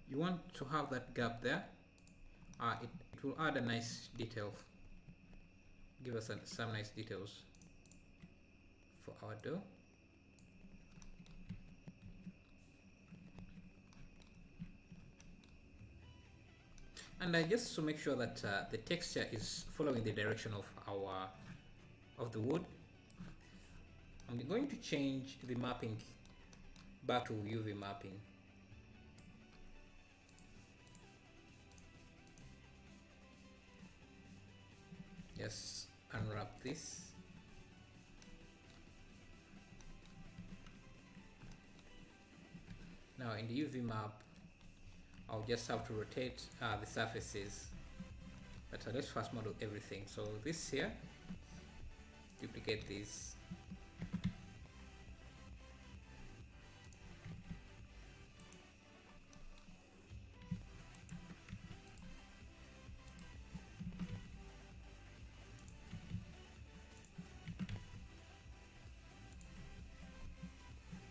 You want to have that gap there. It will add a nice detail, give us some nice details for our door. And just to make sure that the texture is following the direction of the wood, I'm going to change the mapping back to UV mapping. Just unwrap this. Now in the UV map, I'll just have to rotate the surfaces, but let's first model everything. So this here, duplicate this.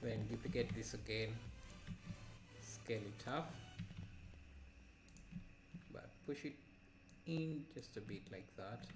Then duplicate this again, scale it up, but push it in just a bit like that.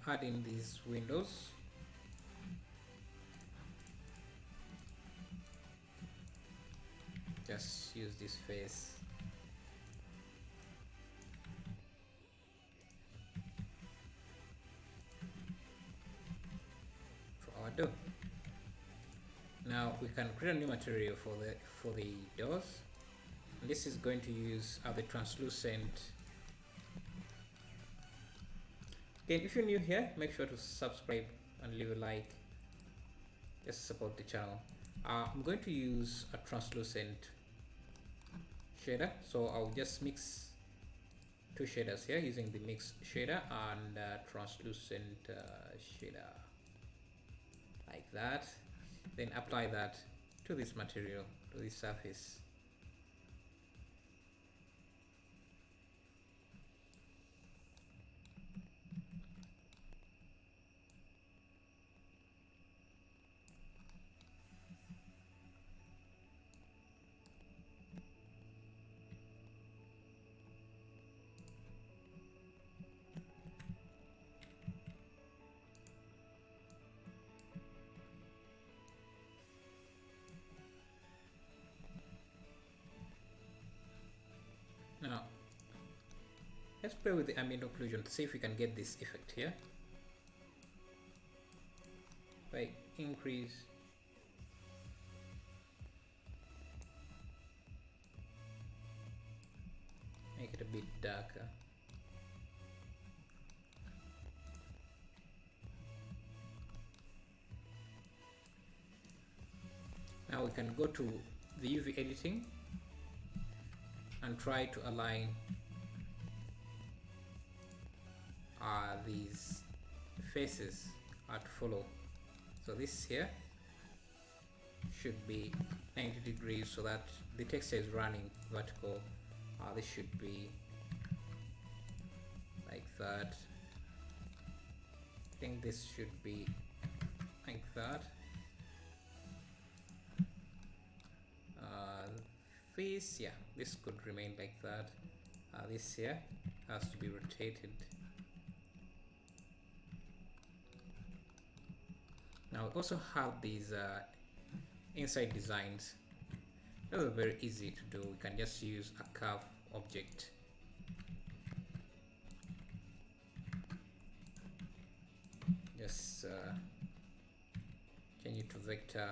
add in these windows. Just use this face. For our door. Now we can create a new material for the doors. And this is going to use the translucent. Again, if you're new here, make sure to subscribe and leave a like. Just support the channel. I'm going to use a translucent shader, so I'll just mix two shaders here using the mix shader and translucent shader, like that. Then apply that to this material, to this surface. Now, let's play with the ambient occlusion to see if we can get this effect here. By increase, make it a bit darker. Now we can go to the UV editing and try to align these faces to follow. So this here should be 90 degrees so that the texture is running vertical. This should be like that. I think this should be like that. This, yeah, this could remain like that. This here has to be rotated. Now we also have these inside designs. Those are very easy to do. We can just use a curve object. Just change it to vector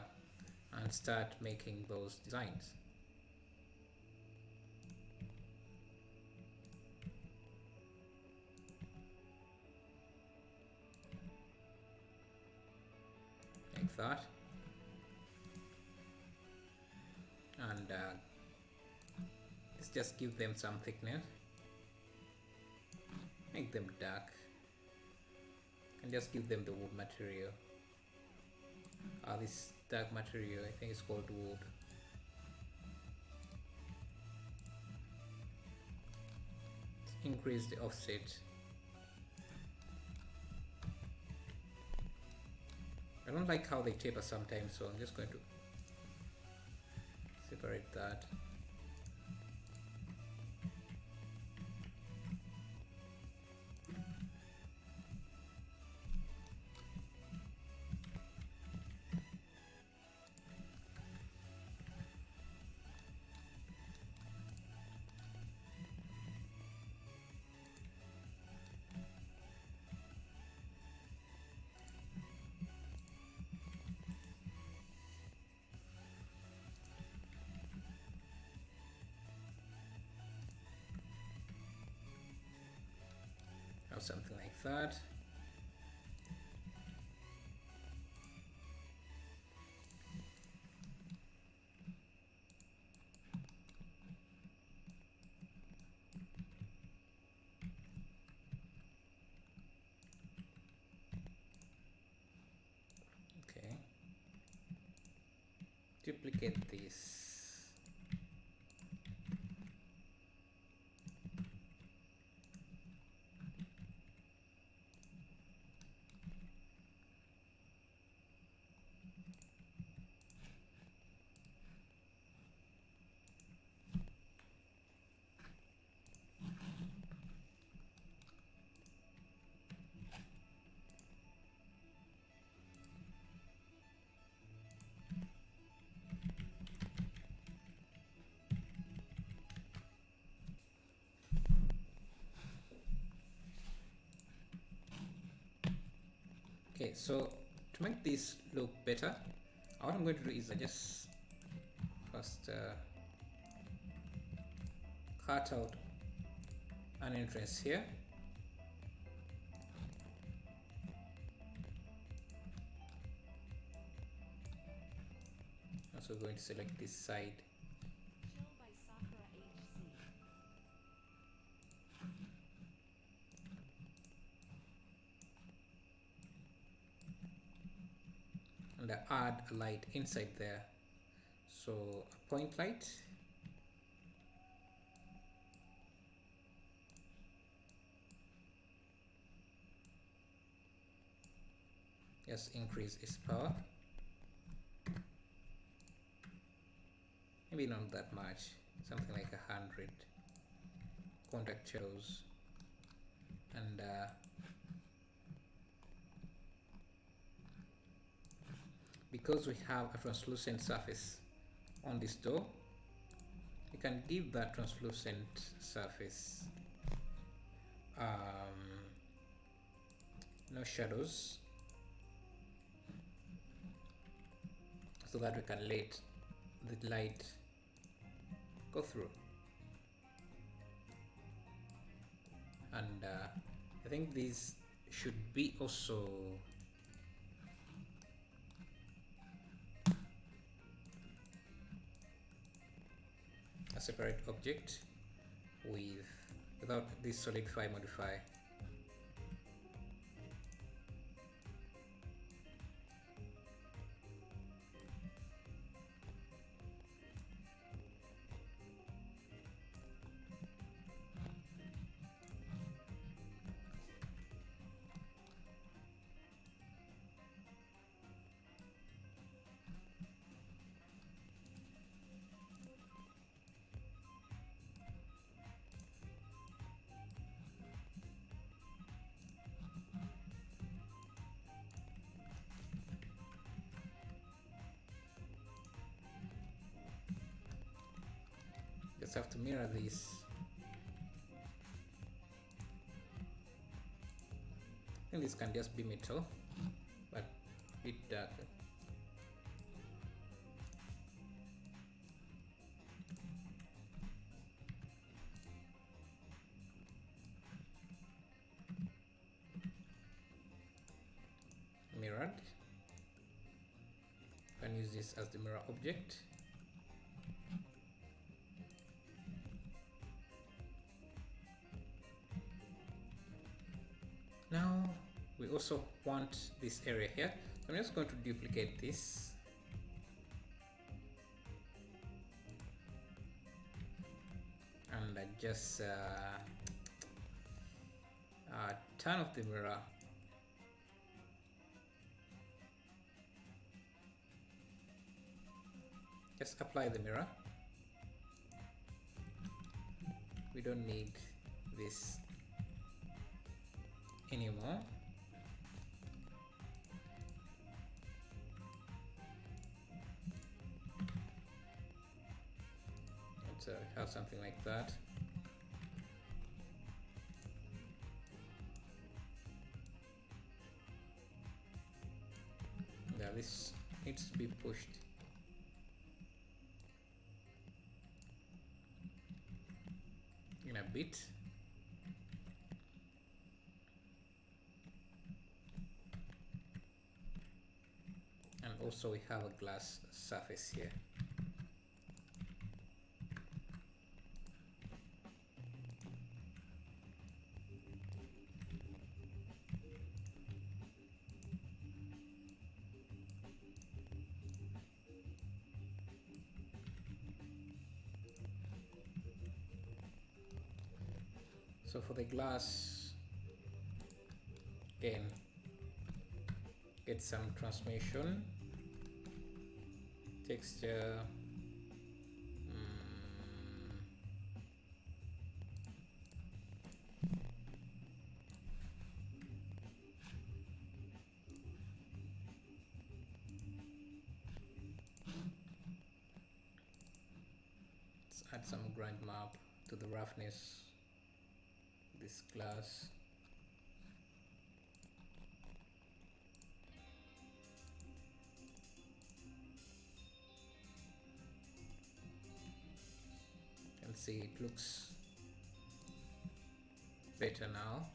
and start making those designs. Like that. And let's just give them some thickness. Make them dark. And just give them the wood material. This dark material, I think it's called wood. Increase the offset. I don't like how they taper sometimes, so I'm just going to separate that. Or something like that. Okay. Duplicate this. Okay, so to make this look better, what I'm going to do is I just first cut out an entrance here. Also going to select this side. And I add a light inside there. So a point light. Just increase its power. Maybe not that much, something like 100 contact shadows. And because we have a translucent surface on this door, we can give that translucent surface no shadows, so that we can let the light go through. And I think these should be also a separate object without this solidify modify. Just have to mirror this. I think this can just be metal, but a bit darker. Mirrored. You can use this as the mirror object. Now we also want this area here, so I'm just going to duplicate this. And I just turn off the mirror. Just apply the mirror. We don't need this anymore. Let's have something like that. Yeah, this needs to be pushed. In a bit. And also we have a glass surface here. So for the glass, again, get some transmission, texture, let's add some grind map to the roughness of this glass. see, it looks better now.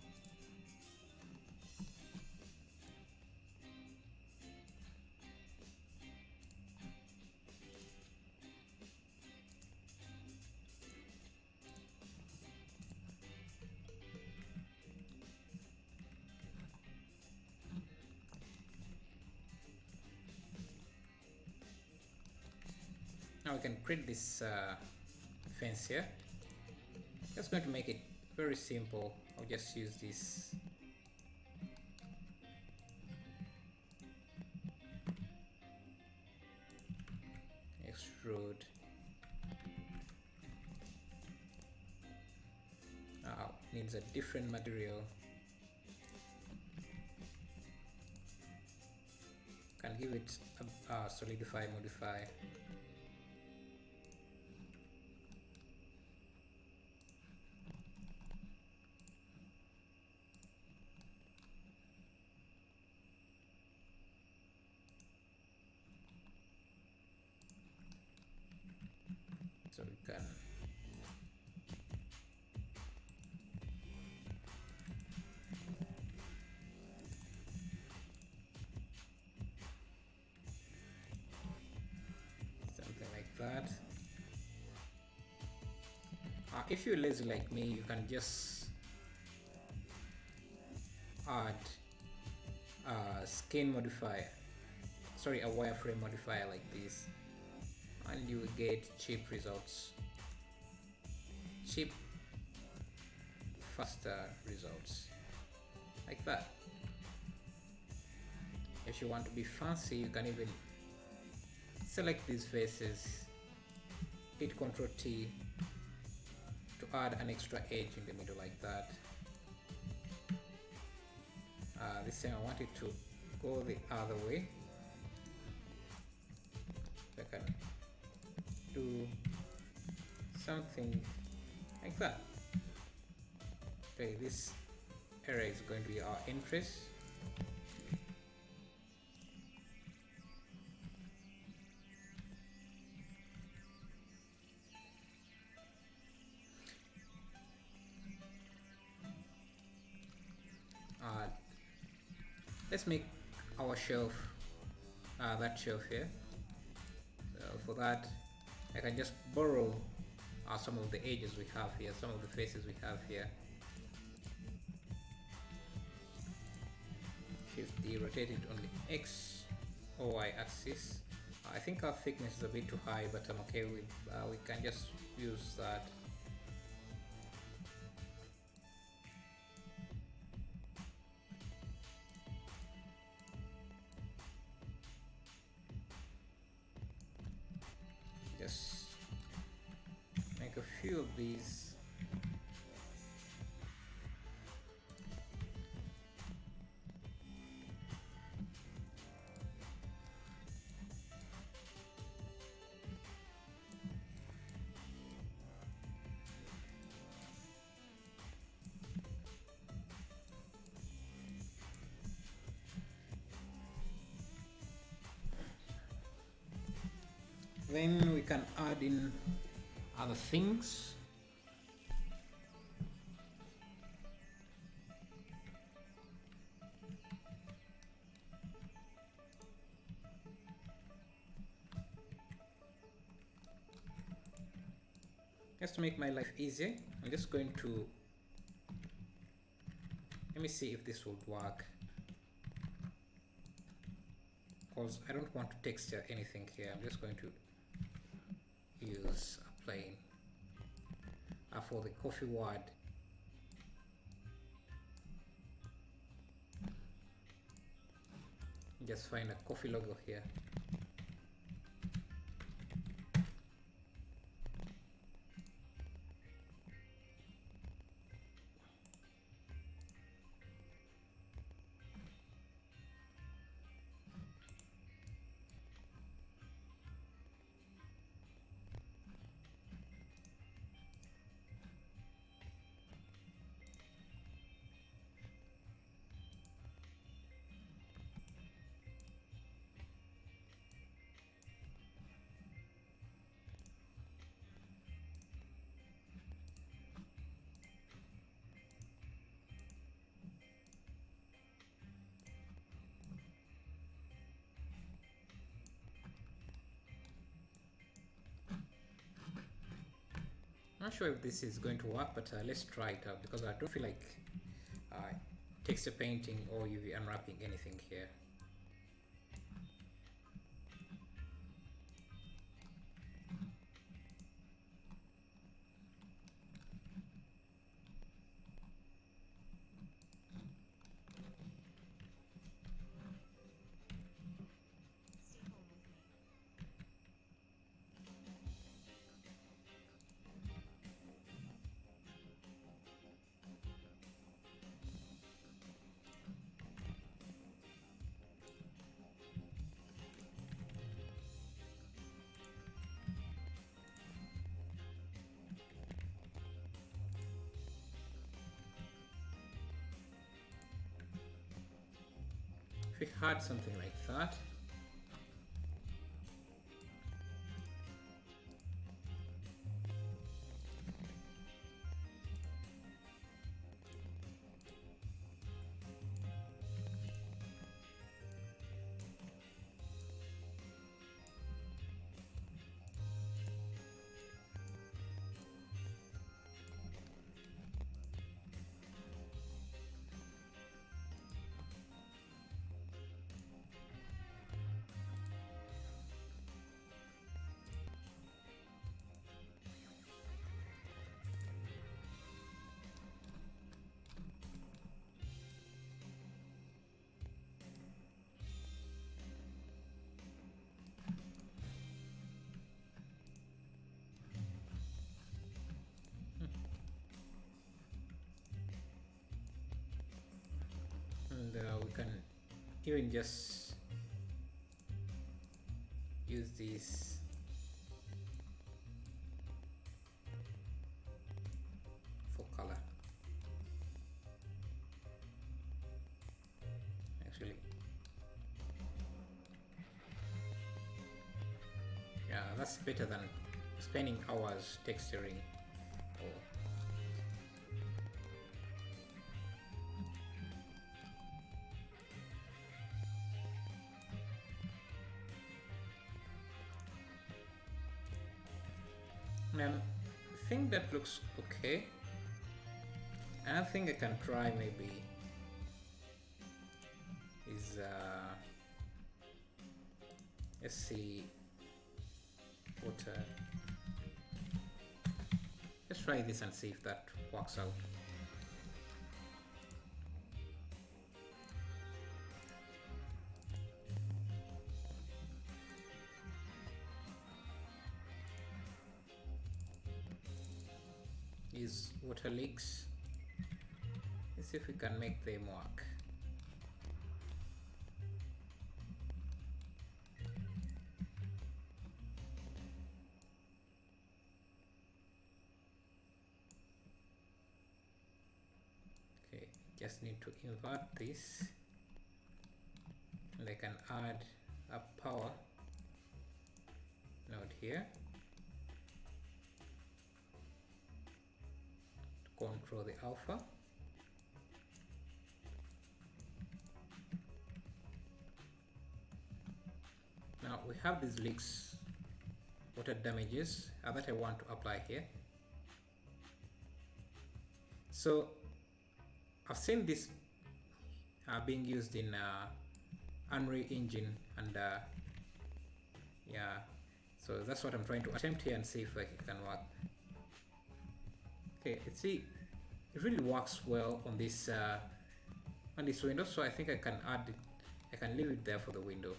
Now we can print this fence here. Just going to make it very simple. I'll just use this extrude. Needs a different material. Can give it a solidify, modify. So we can something like that. If you're lazy like me, you can just add a skin modifier, sorry, a wireframe modifier like this, and you will get cheap results, cheap, faster results like that. If you want to be fancy, you can even select these faces, hit Ctrl T to add an extra edge in the middle like that. This time I want it to go the other way. I can do something like that. Okay, this area is going to be our entrance. Let's make our shelf, that shelf here. So for that, I can just borrow some of the edges we have here, some of the faces we have here. Shift D, rotate it on the X or Y axis. I think our thickness is a bit too high, but I'm okay with, we can just use that. Just make a few of these. Then we can add in other things. Just to make my life easier, I'm just going to, let me see if this would work, because I don't want to texture anything here. I'm just going to use a plane for the coffee word. Just find a coffee logo here. Not sure if this is going to work, but let's try it out because I don't feel like texture painting or UV unwrapping anything here. If we had something like that, and we can even just use these for color. Actually, yeah, that's better than spending hours texturing. Or I think that looks okay. And I think I can try maybe is let's see what let's try this and see if that works out. Is water leaks. Let's see if we can make them work. Okay, just need to invert this, and I can add a power node here to control the alpha. Now we have these leaks, water damages that I want to apply here. So I've seen this being used in Unreal Engine, and yeah, so that's what I'm trying to attempt here and see if it can work. Okay, let's see, it really works well on this window, so I think I can add it, I can leave it there for the window.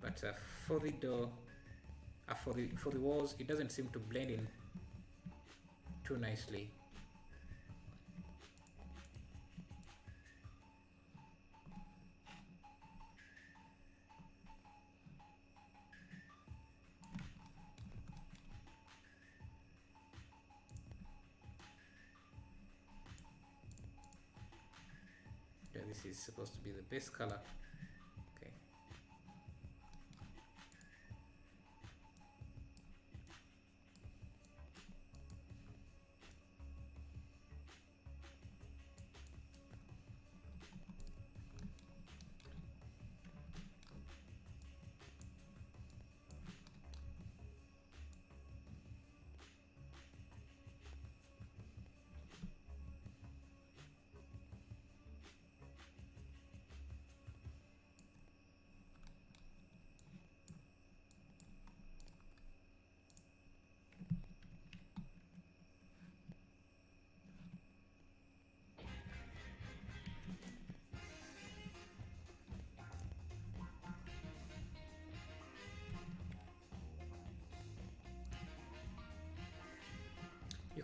But for the door, for the walls, it doesn't seem to blend in too nicely. Yeah, this is supposed to be the base color. Okay.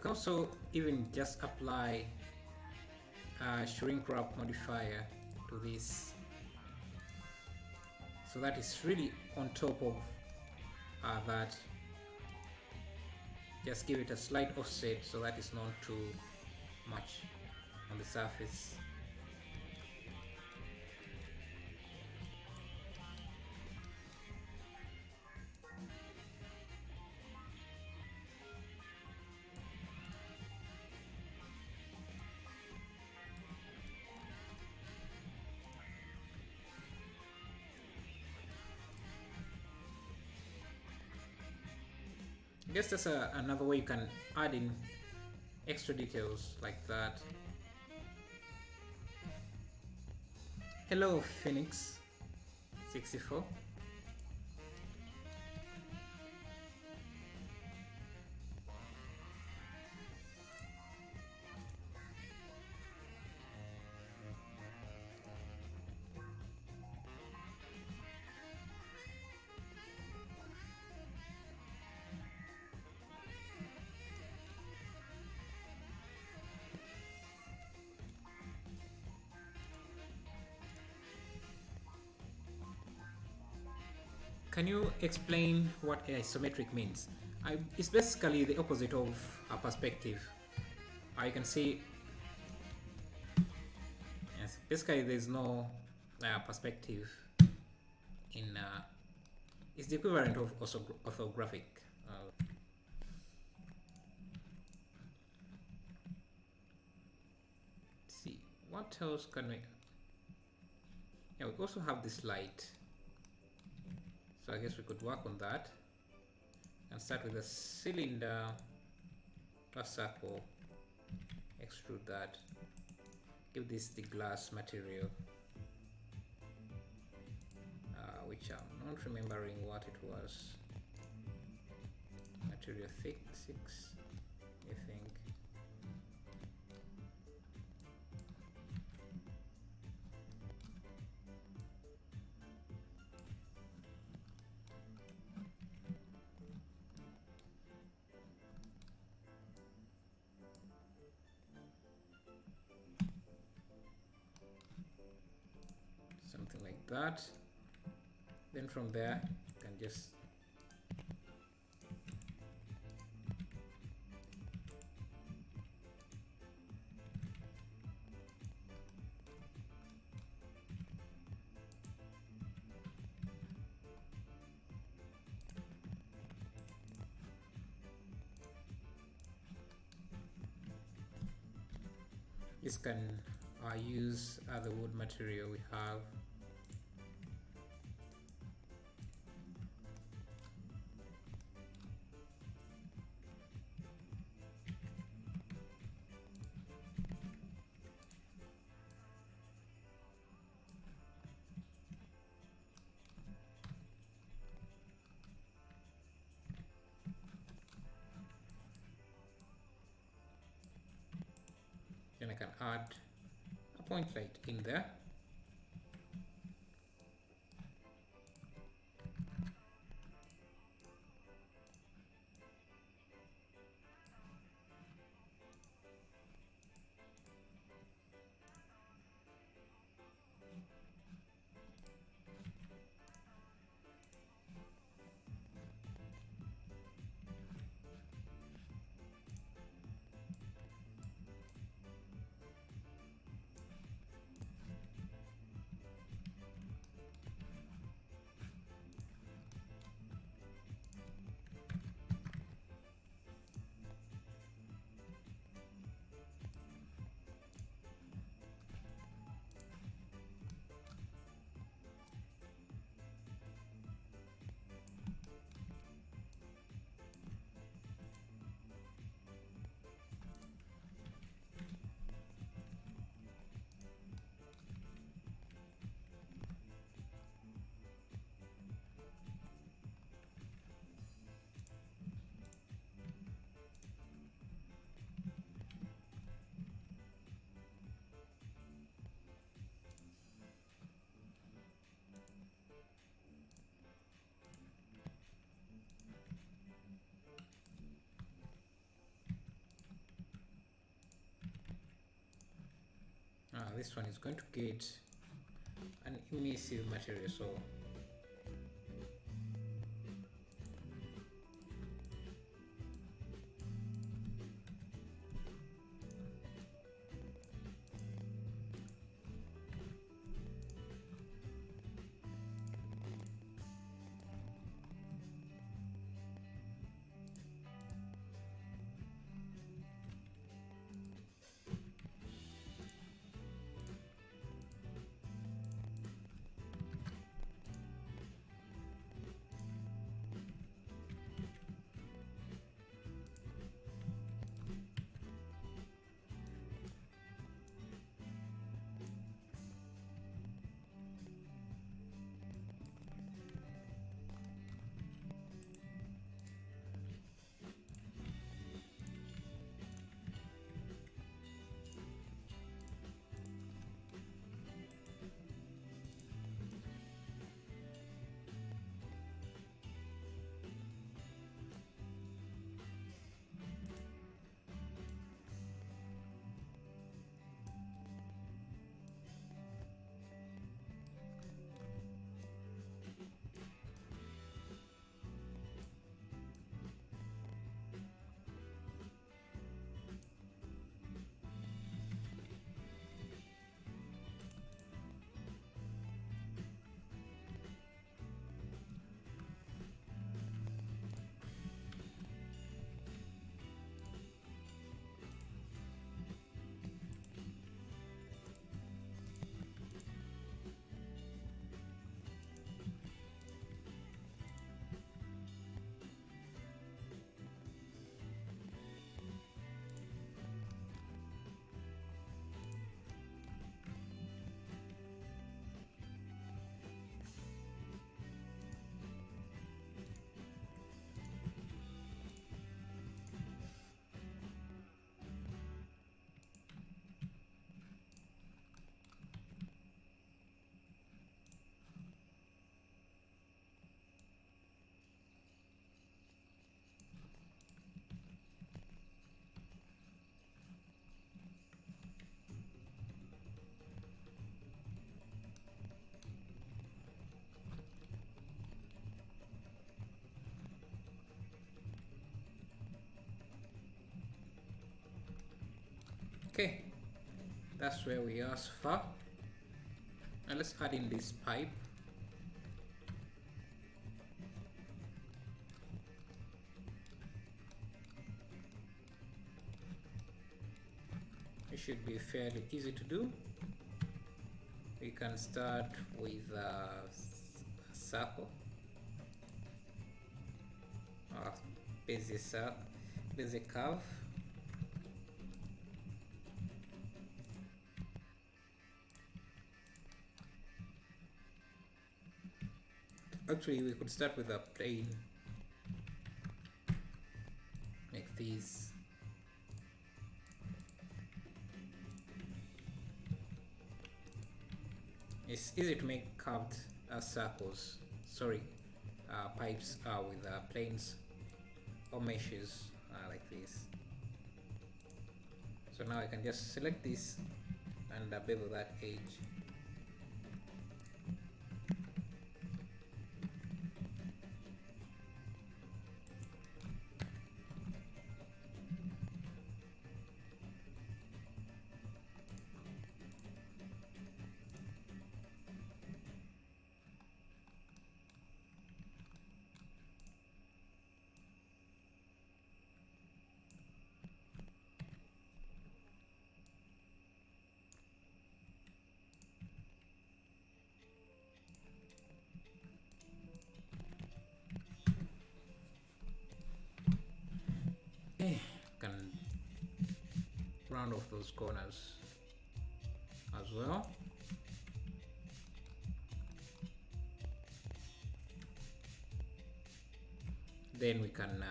You can also even just apply a shrink wrap modifier to this, so that is really on top of that. Just give it a slight offset so that it's not too much on the surface. I guess that's another way you can add in extra details like that. Hello Phoenix 64. Can you explain what isometric means? It's basically the opposite of a perspective. You can see, yes, basically there's no perspective in, it's the equivalent of orthographic. Let's see, what else can we, yeah, we also have this light. So I guess we could work on that and start with a cylinder, a circle, extrude that, give this the glass material, which I'm not remembering what it was. Material thick 6, I think. Something like that. Then from there you can just use the wood material we have. Then I can add a point light in there. this one is going to get an emissive material, so okay, that's where we are so far. And let's add in this pipe. It should be fairly easy to do. We can start with a circle, or basic curve. Actually, we could start with a plane like this. It's easy to make curved circles, pipes with planes or meshes like this. So now I can just select this and bevel that edge. Can round off those corners as well. Then we can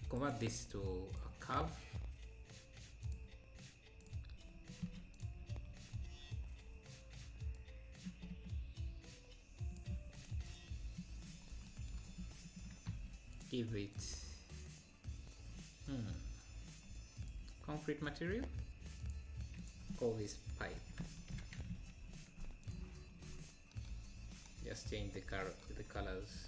convert this to a curve. Give it concrete material. all this pipe. Just change the colors.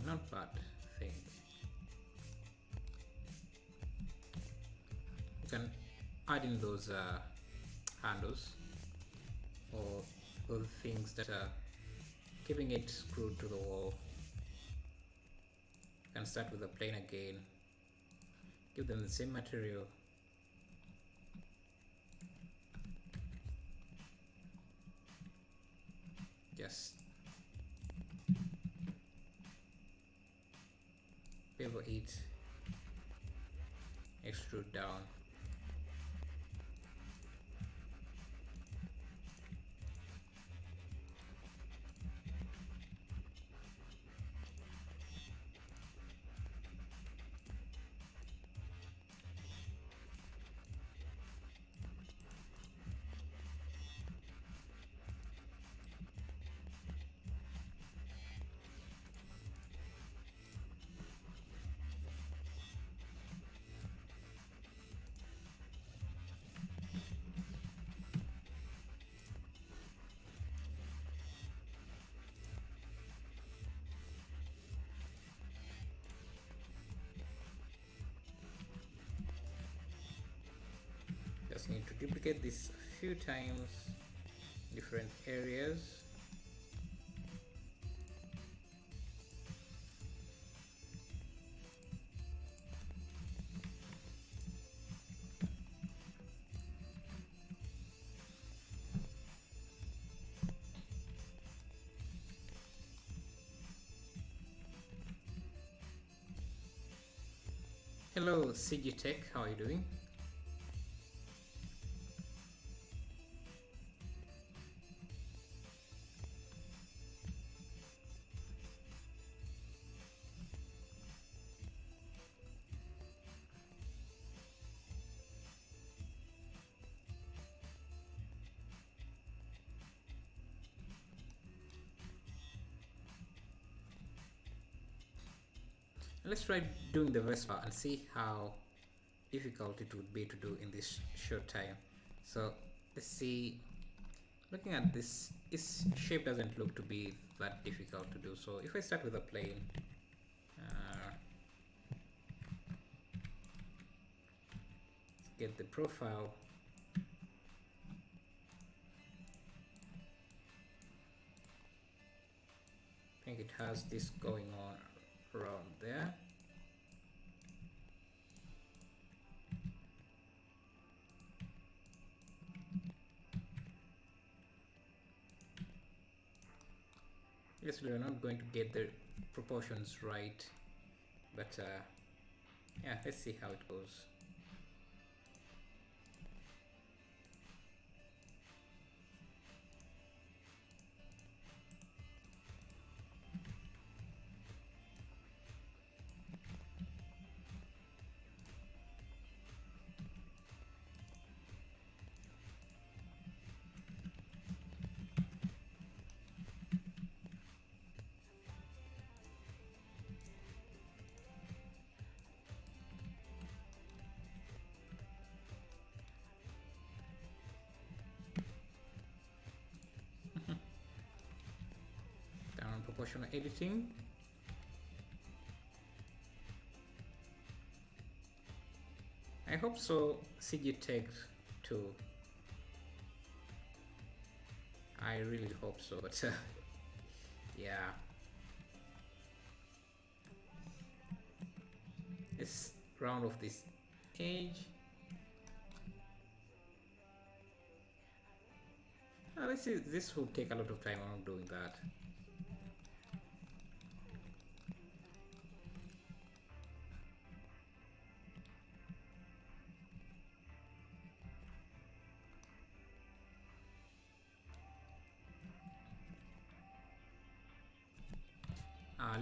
Not bad thing. You can add in those handles or those things that are keeping it screwed to the wall. You can start with the plane again, give them the same material. Just bevel it, extrude down. Just need to duplicate this a few times, different areas. Hello CG Tech, how are you doing? Let's try doing the Vespa and see how difficult it would be to do in this short time. So let's see, looking at this shape doesn't look to be that difficult to do. So if I start with a plane, get the profile, I think it has this going on around there. Yes, we are not going to get the proportions right, but yeah, let's see how it goes. motion editing. I hope so. CG Tech too. I really hope so, but yeah. Let's round off this edge. Let's see, this will take a lot of time. I'm not doing that.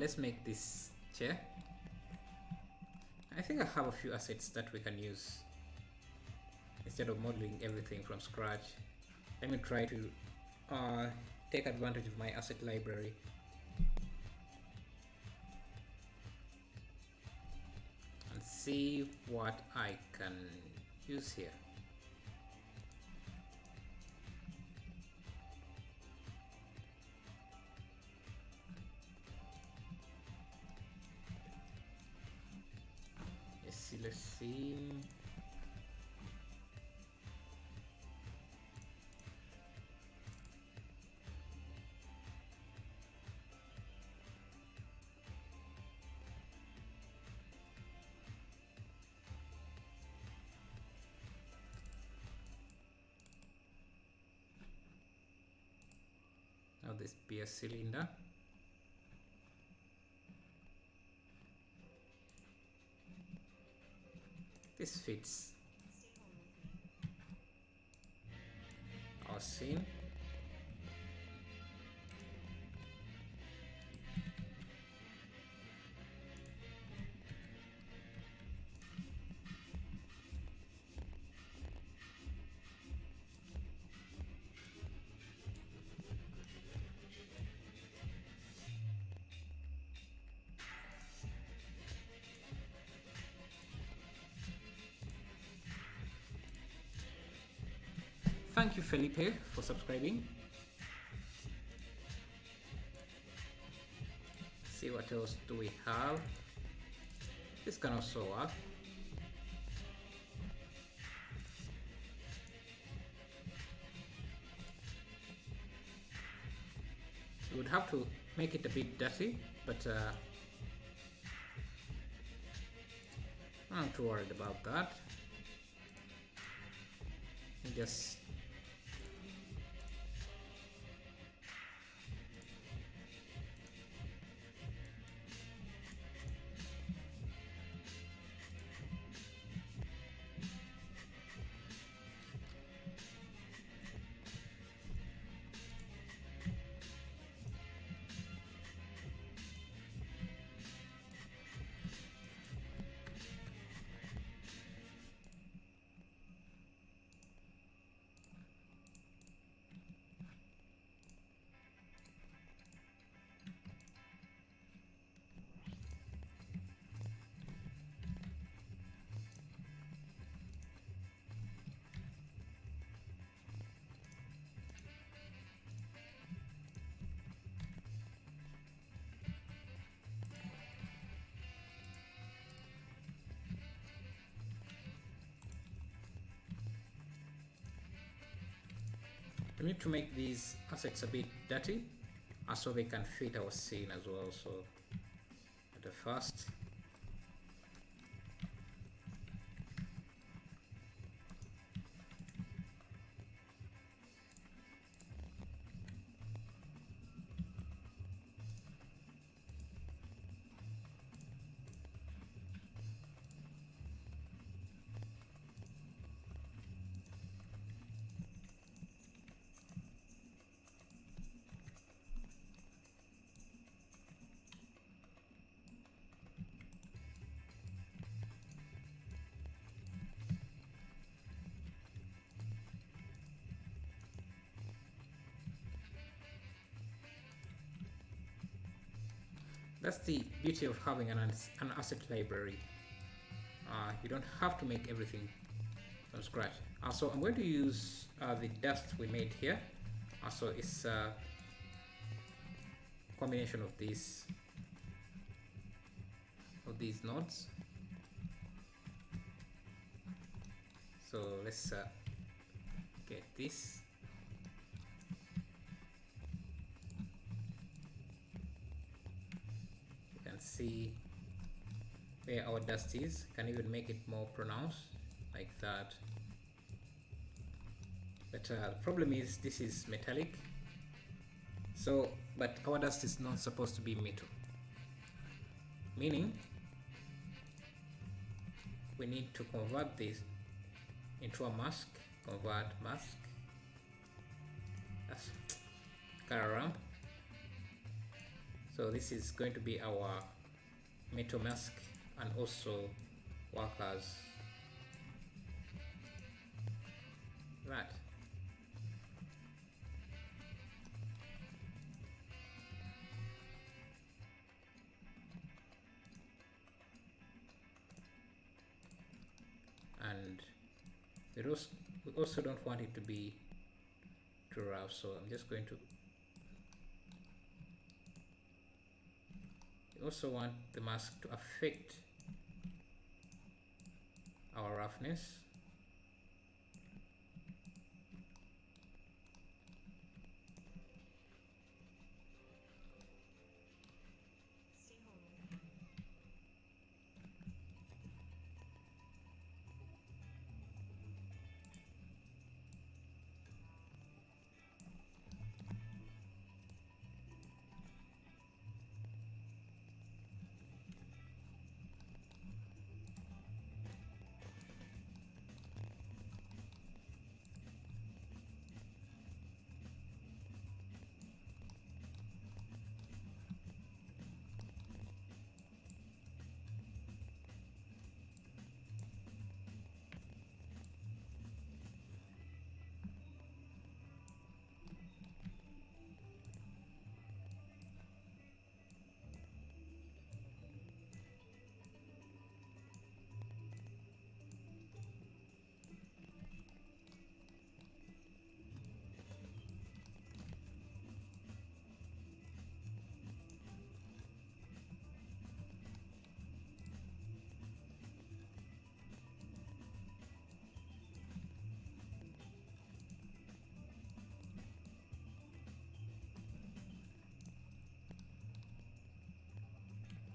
Let's make this chair. I think I have a few assets that we can use instead of modeling everything from scratch. Let me try to take advantage of my asset library. And see what I can use here. Let's see. Now this be a cylinder. This fits our scene. Thank you, Felipe, for subscribing. See what else do we have. This can also work. We would have to make it a bit dirty, but I'm not too worried about that. Just we need to make these assets a bit dirty so they can fit our scene as well. So at the first, that's the beauty of having an asset library. You don't have to make everything from scratch. So I'm going to use the dust we made here. So it's combination of these nodes. So let's get this. You can see where our dust is. Can even make it more pronounced like that. But the problem is this is metallic. So, but our dust is not supposed to be metal. Meaning, we need to convert this into a mask. Convert mask. That's color ramp. So this is going to be our metal mask and also work as that. And we also don't want it to be too rough, so I'm just going to. We also want the mask to affect our roughness.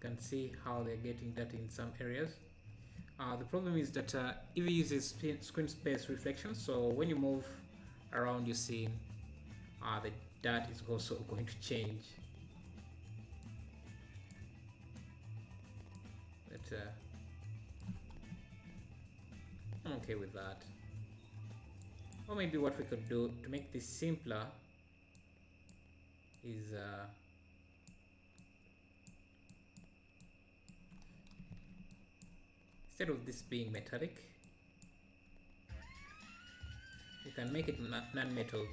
You can see how they're getting that in some areas. The problem is that Eevee uses screen space reflection, so when you move around, you see the dirt is also going to change. But I'm okay with that. Or maybe what we could do to make this simpler is instead of this being metallic, you can make it non-metal.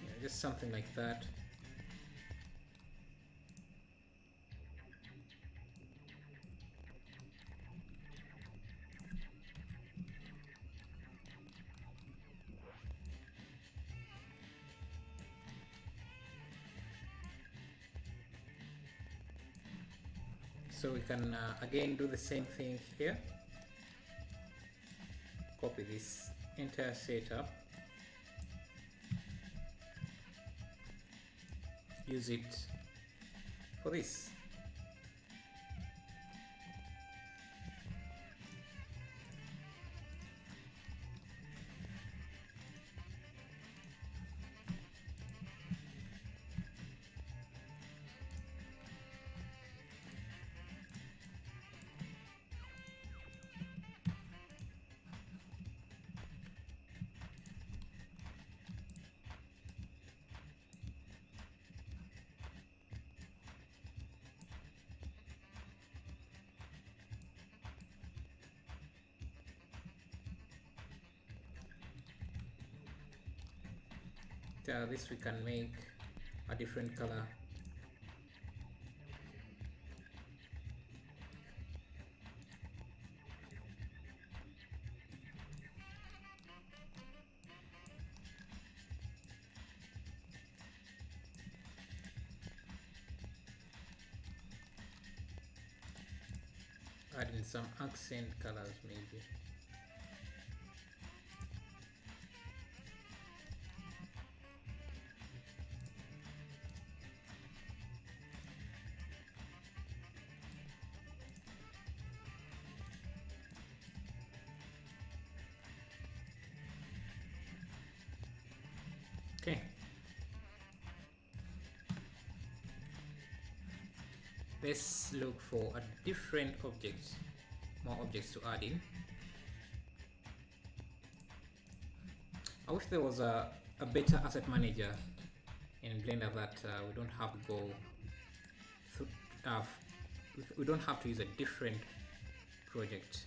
Yeah, just something like that. So we can again do the same thing here. Copy this entire setup. Use it for this. This we can make a different color. Add in some accent colors maybe. Okay. Let's look for a different objects, more objects to add in. I wish there was a better asset manager in Blender that we don't have to go through, we don't have to use a different project.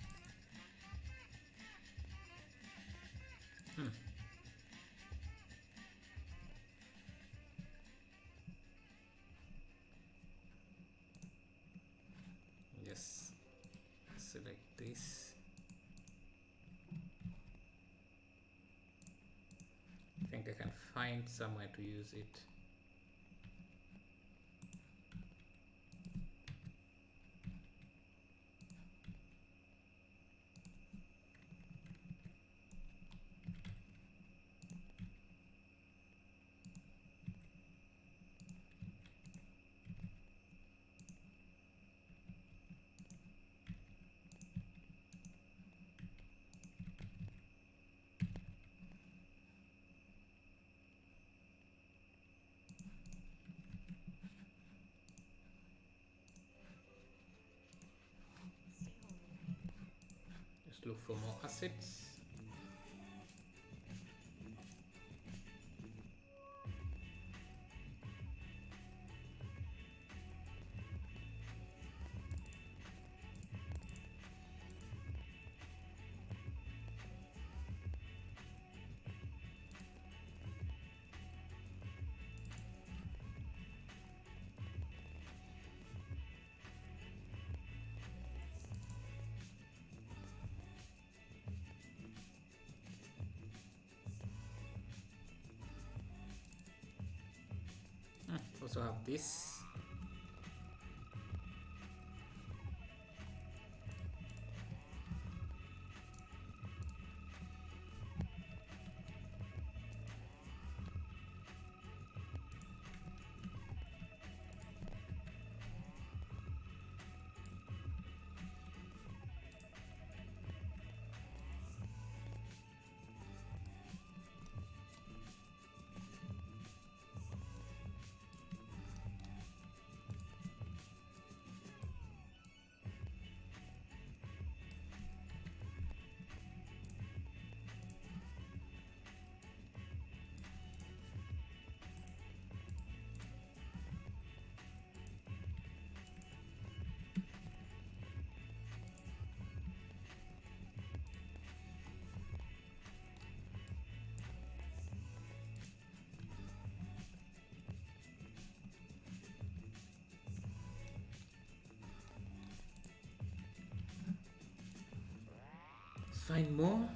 Just select this. I think I can find somewhere to use it. Just look for more assets. Also have this. Find more.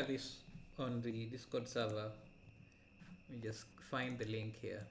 this on the Discord server. Let me just find the link here.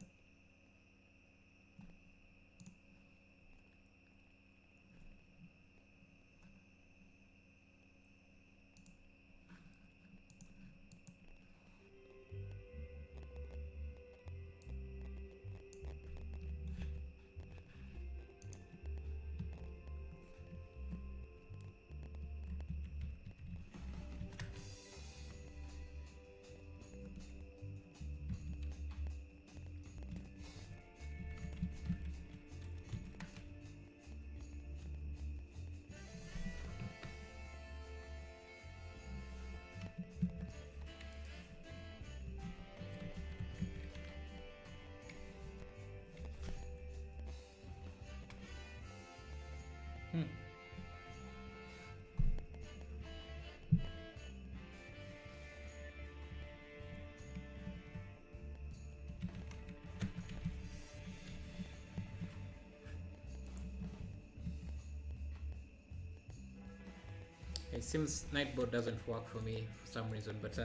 It seems Nightbot doesn't work for me for some reason, but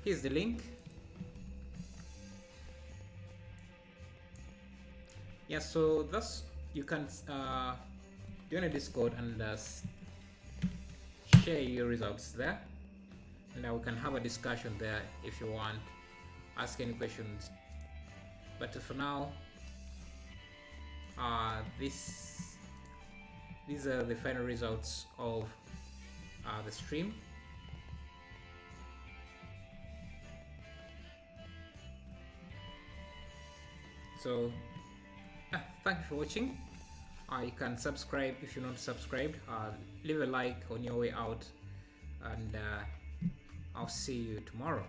here's the link. Yeah, so thus you can join a Discord and share your results there, and we can have a discussion there if you want, ask any questions. But for now, these are the final results of the stream. So thank you for watching. You can subscribe if you're not subscribed. Leave a like on your way out, and I'll see you tomorrow.